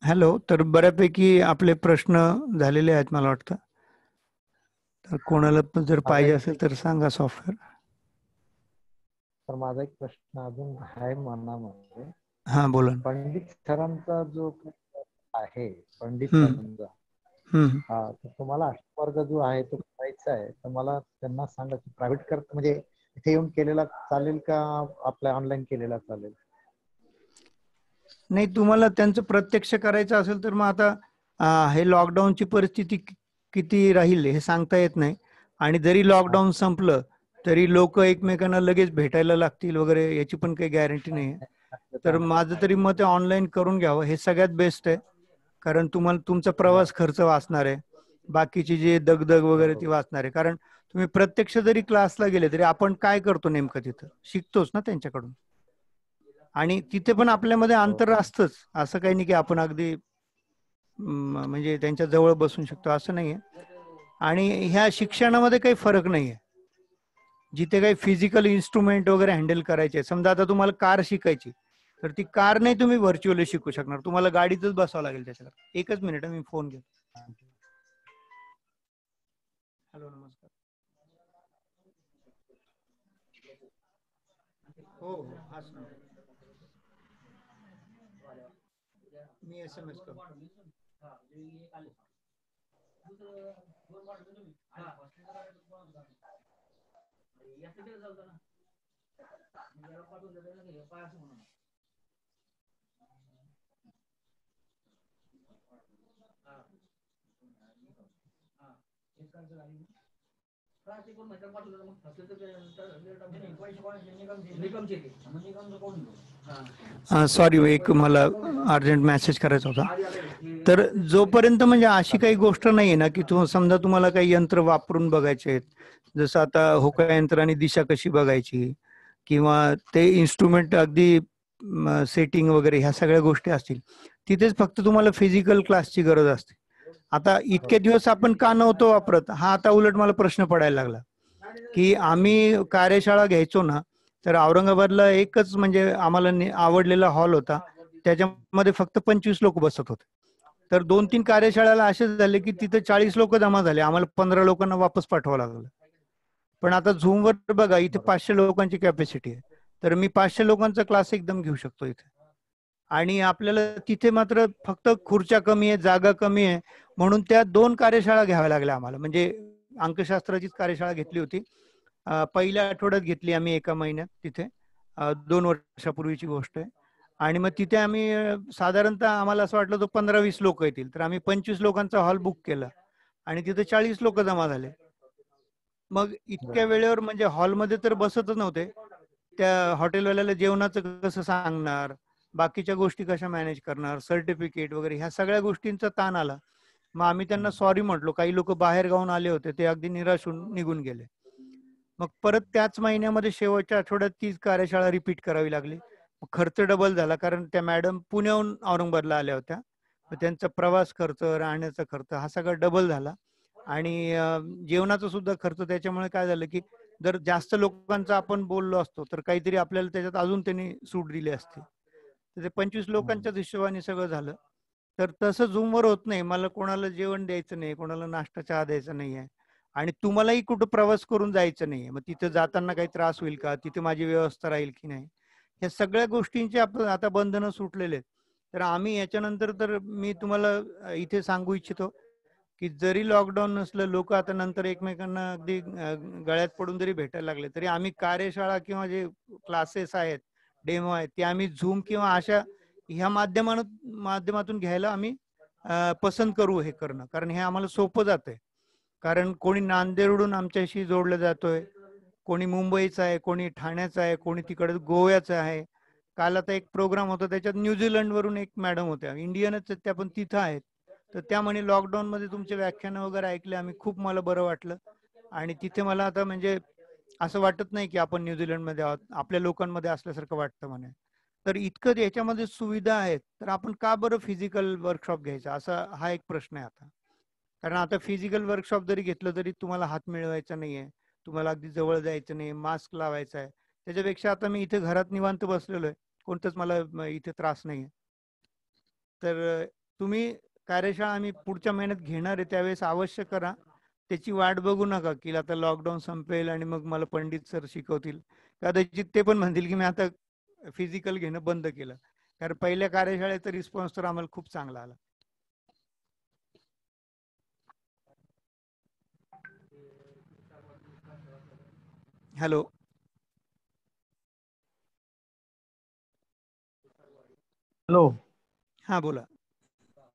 हॅलो. तर बऱ्यापैकी आपले प्रश्न झालेले आहेत मला वाटतं. तर कोणाला जर पाहिजे असेल तर सांगा सॉफ्टवेअर. तर माझा एक प्रश्न अजून आहे मनामध्ये. हा बोला. पंडित सरांचा जो आहे, पंडित सरांचा तुम्हाला वर्ग जो आहे तो करायचा आहे, तर मला त्यांना सांगा की प्रायव्हेट करता म्हणजे इथे येऊन केलेला चालेल का आपल्या ऑनलाईन केलेला चालेल? नाही, तुम्हाला त्यांचं प्रत्यक्ष करायचं असेल तर मग आता हे लॉकडाऊनची परिस्थिती किती राहील हे सांगता येत नाही. आणि जरी लॉकडाऊन संपलं तरी लोक एकमेकांना लगेच भेटायला लागतील वगैरे याची पण काही गॅरंटी नाही आहे. तर माझं तरी मत ऑनलाईन करून घ्यावं हे सगळ्यात बेस्ट आहे. कारण तुम्हाला तुमचा प्रवास खर्च वाचणार आहे, बाकीची जी दगदग वगैरे ती वाचणार आहे. कारण तुम्ही प्रत्यक्ष जरी क्लासला गेले तरी आपण काय करतो नेमकं तिथं शिकतोच ना त्यांच्याकडून. आणि तिथे पण आपल्यामध्ये अंतर असतंच, असं काही नाही की आपण अगदी म्हणजे त्यांच्या जवळ बसून शकतो असं नाहीये. आणि ह्या शिक्षणामध्ये काही फरक नाहीये. जिथे काही फिजिकल इन्स्ट्रुमेंट वगैरे हँडल करायचे, समजा आता तुम्हाला कार शिकायची तर ती कार नाही तुम्ही व्हर्च्युअली शिकू शकणार, तुम्हाला गाडीतच बसावं लागेल त्याच्याकडे. एकच मिनिट मी फोन घेतो. हॅलो नमस्कार. हो हो हाच नंबर. मी SMS करतो. सॉरी, एक मला अर्जंट मेसेज करायचा होता. तर जोपर्यंत म्हणजे अशी काही गोष्ट नाहीये ना की समजा तुम्हाला काही यंत्र वापरून बघायचे आहेत, जसं आता होका यंत्राने दिशा कशी बघायची किंवा ते इन्स्ट्रुमेंट अगदी सेटिंग वगैरे ह्या सगळ्या गोष्टी असतील, तिथेच फक्त तुम्हाला फिजिकल क्लासची गरज असते. आता इतके दिवस आपण का नव्हतो वापरत, हा आता उलट मला प्रश्न पडायला लागला. की आम्ही कार्यशाळा घ्यायचो ना, तर औरंगाबादला एकच म्हणजे आम्हाला आवडलेला हॉल होता, त्याच्यामध्ये फक्त 25 लोक बसत होते. तर 2-3 कार्यशाळेला असे झाले की तिथे 40 लोक जमा झाले, आम्हाला 15 लोकांना वापस पाठवावं लागलं. पण आता झूमवर बघा, इथे 500 लोकांची कॅपॅसिटी आहे, तर मी 500 लोकांचा क्लास एकदम घेऊ शकतो इथे. आणि आपल्याला तिथे मात्र फक्त खुर्च्या कमी आहे, जागा कमी आहे, म्हणून त्या 2 कार्यशाळा घ्याव्या लागल्या आम्हाला. म्हणजे अंकशास्त्राचीच कार्यशाळा घेतली होती, पहिल्या आठवड्यात घेतली आम्ही, एका महिन्यात तिथे, 2 वर्षापूर्वीची गोष्ट आहे. आणि मग तिथे आम्ही साधारणतः आम्हाला असं वाटलं तो 15-20 लोक येतील, तर आम्ही 25 लोकांचा हॉल बुक केला आणि तिथे 40 लोक जमा झाले. मग इतक्या वेळेवर म्हणजे हॉलमध्ये तर बसतच नव्हते, त्या हॉटेलवाल्याला जेवणाचं कसं सांगणार, बाकीच्या गोष्टी कशा मॅनेज करणार, सर्टिफिकेट वगैरे ह्या सगळ्या गोष्टींचा ताण आला. मग आम्ही त्यांना सॉरी म्हटलो, काही लोक बाहेर गावून आले होते, ते अगदी निराश होऊन निघून गेले. मग परत त्याच महिन्यामध्ये शेवटच्या आठवड्यात तीच कार्यशाळा रिपीट करावी लागली. खर्च डबल झाला, कारण त्या मॅडम पुण्याहून औरंगाबादला आल्या होत्या, त्यांचा प्रवास खर्च, राहण्याचा खर्च हा सगळा डबल झाला. आणि जेवणाचा सुद्धा खर्च. त्याच्यामुळे काय झालं की जर जास्त लोकांचा आपण बोललो असतो तर काहीतरी आपल्याला त्याच्यात अजून त्यांनी सूट दिली असते. तर ते 25 लोकांच्याच हिशोबाने सगळं झालं. तर तसं झूमवर होत नाही. मला कोणाला जेवण द्यायचं नाही, कोणाला नाश्ता चहा द्यायचा नाहीये, आणि तुम्हालाही कुठं प्रवास करून जायचं नाहीये. मग तिथे जाताना काही त्रास होईल का, तिथे माझी व्यवस्था राहील की नाही, ह्या सगळ्या गोष्टींचे आपण आता बंधनं सुटलेले आहेत. तर आम्ही याच्यानंतर, तर मी तुम्हाला इथे सांगू इच्छितो की जरी लॉकडाऊन नसलं, लोक आता नंतर एकमेकांना अगदी गळ्यात पडून जरी भेटायला लागले, तरी आम्ही कार्यशाळा किंवा जे क्लासेस आहेत, डेमो आहेत, ते आम्ही झूम किंवा अशा ह्या माध्यमातून घ्यायला आम्ही पसंत करू हे करणं, कारण हे आम्हाला सोपं जातंय. कारण कोणी नांदेडहून आमच्याशी जोडलं जातोय, कोणी मुंबईचा आहे, कोणी ठाण्याचा आहे, कोणी तिकडे गोव्याचा आहे. काल आता एक प्रोग्राम होता, त्याच्यात न्यूझीलंड वरून एक मॅडम होत्या, इंडियनच त्या पण तिथं आहेत. तर त्या म्हणे लॉकडाऊन मध्ये तुमचे व्याख्यान वगैरे ऐकले आम्ही, खूप मला बरं वाटलं, आणि तिथे मला आता म्हणजे असं वाटत नाही की आपण न्यूझीलंड मध्ये आहोत, आपल्या लोकांमध्ये असल्यासारखं वाटतं म्हणे. तर इतकं याच्यामध्ये सुविधा आहेत, तर आपण का बरं फिजिकल वर्कशॉप घ्यायचा, असा हा एक प्रश्न आहे आता. कारण आता फिजिकल वर्कशॉप जरी घेतलं तरी तुम्हाला हात मिळवायचा नाहीये, तुम्हाला अगदी जवळ जायचं नाही, मास्क लावायचा आहे. त्याच्यापेक्षा आता मी इथे घरात निवांत बसलेलो आहे, कोणतंच मला इथे त्रास नाहीये. तर तुम्ही कार्यशाळा आम्ही पुढच्या महिन्यात घेणार आहे, त्यावेळेस अवश्य करा. त्याची वाट बघू नका की आता लॉकडाऊन संपेल आणि मग मला पंडित सर शिकवतील. कदाचित ते पण म्हणतील की मी आता फिजिकल घेणं बंद केलं, कारण पहिल्या कार्यशाळेचा रिस्पॉन्स तर आम्हाला खूप चांगला आला. हॅलो. हॅलो. हा बोला.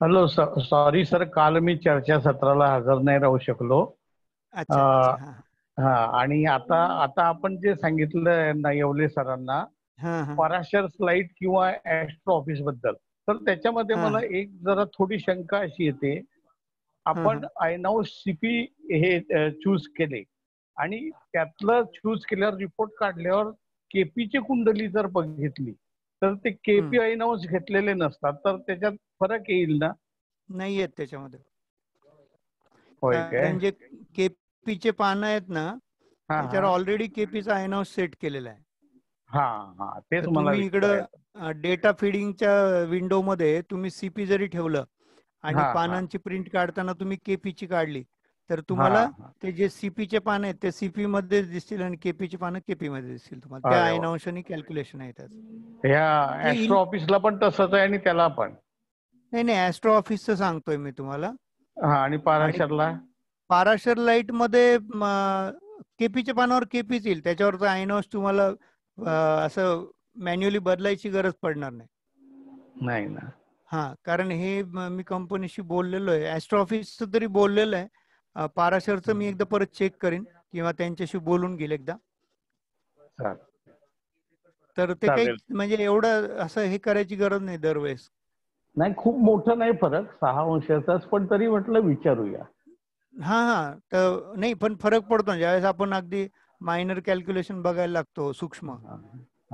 हॅलो सॉरी सर, काल मी चर्चासत्राला हजर नाही राहू शकलो. अच्छा. हा, आणि आता आपण जे सांगितलं येवले सरांना पराशर स्लाइड किंवा ऍस्ट्रो ऑफिस बद्दल, तर त्याच्यामध्ये मला एक जरा थोडी शंका अशी येते, आपण आयनाऊ सीपी हे चूज केले आणि त्यातलं चूज केल्यावर रिपोर्ट काढल्यावर केपीची कुंडली जर बघितली तर ते केपी आयनाऊस घेतलेले नसतात, तर त्याच्यात फरक येईल ना? नाही येत त्याच्यामध्ये. होय काय? कारण जे केपीचे पानं आहेत ना, त्याच्यावर ऑलरेडी केपीचा आयनाऊस सेट केलेला आहे. हा, तेच मला तुम्ही इकडं डेटा फिडिंगच्या विंडो मध्ये तुम्ही सीपी जरी ठेवलं आणि पानांची प्रिंट काढताना तुम्ही केपीची काढली, तर तुम्हाला ते जे सीपीचे पान आहेत ते सीपी मध्ये दिसतील आणि केपीची पानं केपी मध्ये दिसतील तुम्हाला. त्या आयनांशाने कॅल्क्युलेशन आहे त्याचं. ह्या ऍस्ट्रो ऑफिसला पण तसंच आहे आणि त्याला पण नाही नाही, ऍस्ट्रो ऑफिसचं सांगतोय मी तुम्हाला. हा, आणि पाराशरला पाराशर लाईट मध्ये केपीच्या पानावर केपीच येईल, त्याच्यावरचं आयनॉस तुम्हाला असं मॅन्युअली बदलायची गरज पडणार नाही. नाही ना. हा, कारण हे मी कंपनीशी बोललेलो आहे, ऍस्ट्रो ऑफिसचं तरी बोललेलं आहे. पाराशरचं मी एकदा परत चेक करीन किंवा त्यांच्याशी बोलून घेईल एकदा. तर ते काही म्हणजे एवढं असं हे करायची गरज नाही दरवेळेस. नाही, खूप मोठं नाही फरक, 6 अंशाचाच, पण तरी म्हटलं विचारूया. हा हा, तर नाही, पण फरक पडतो ज्यावेळेस आपण अगदी मायनर कॅल्क्युलेशन बघायला लागतो सूक्ष्म,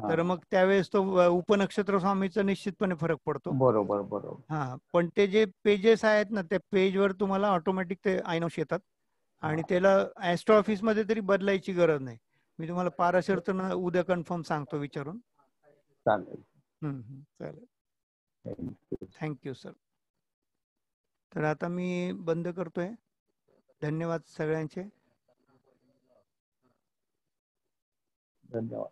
तर मग त्यावेळेस तो उपनक्षत्र स्वामीचा निश्चितपणे फरक पडतो. बरोबर बरोबर. हा, पण ते जे पेजेस आहेत ना, त्या पेजवर तुम्हाला ऑटोमॅटिक ते आयनॉस येतात आणि त्याला ऍस्ट्रो ऑफिस मध्ये तरी बदलायची गरज नाही. मी तुम्हाला पाराशरचं उद्या कन्फर्म सांगतो विचारून. चालेल. चालेल, थँक्यू सर. तर आता मी बंद करतोय. धन्यवाद सगळ्यांचे. धन्यवाद.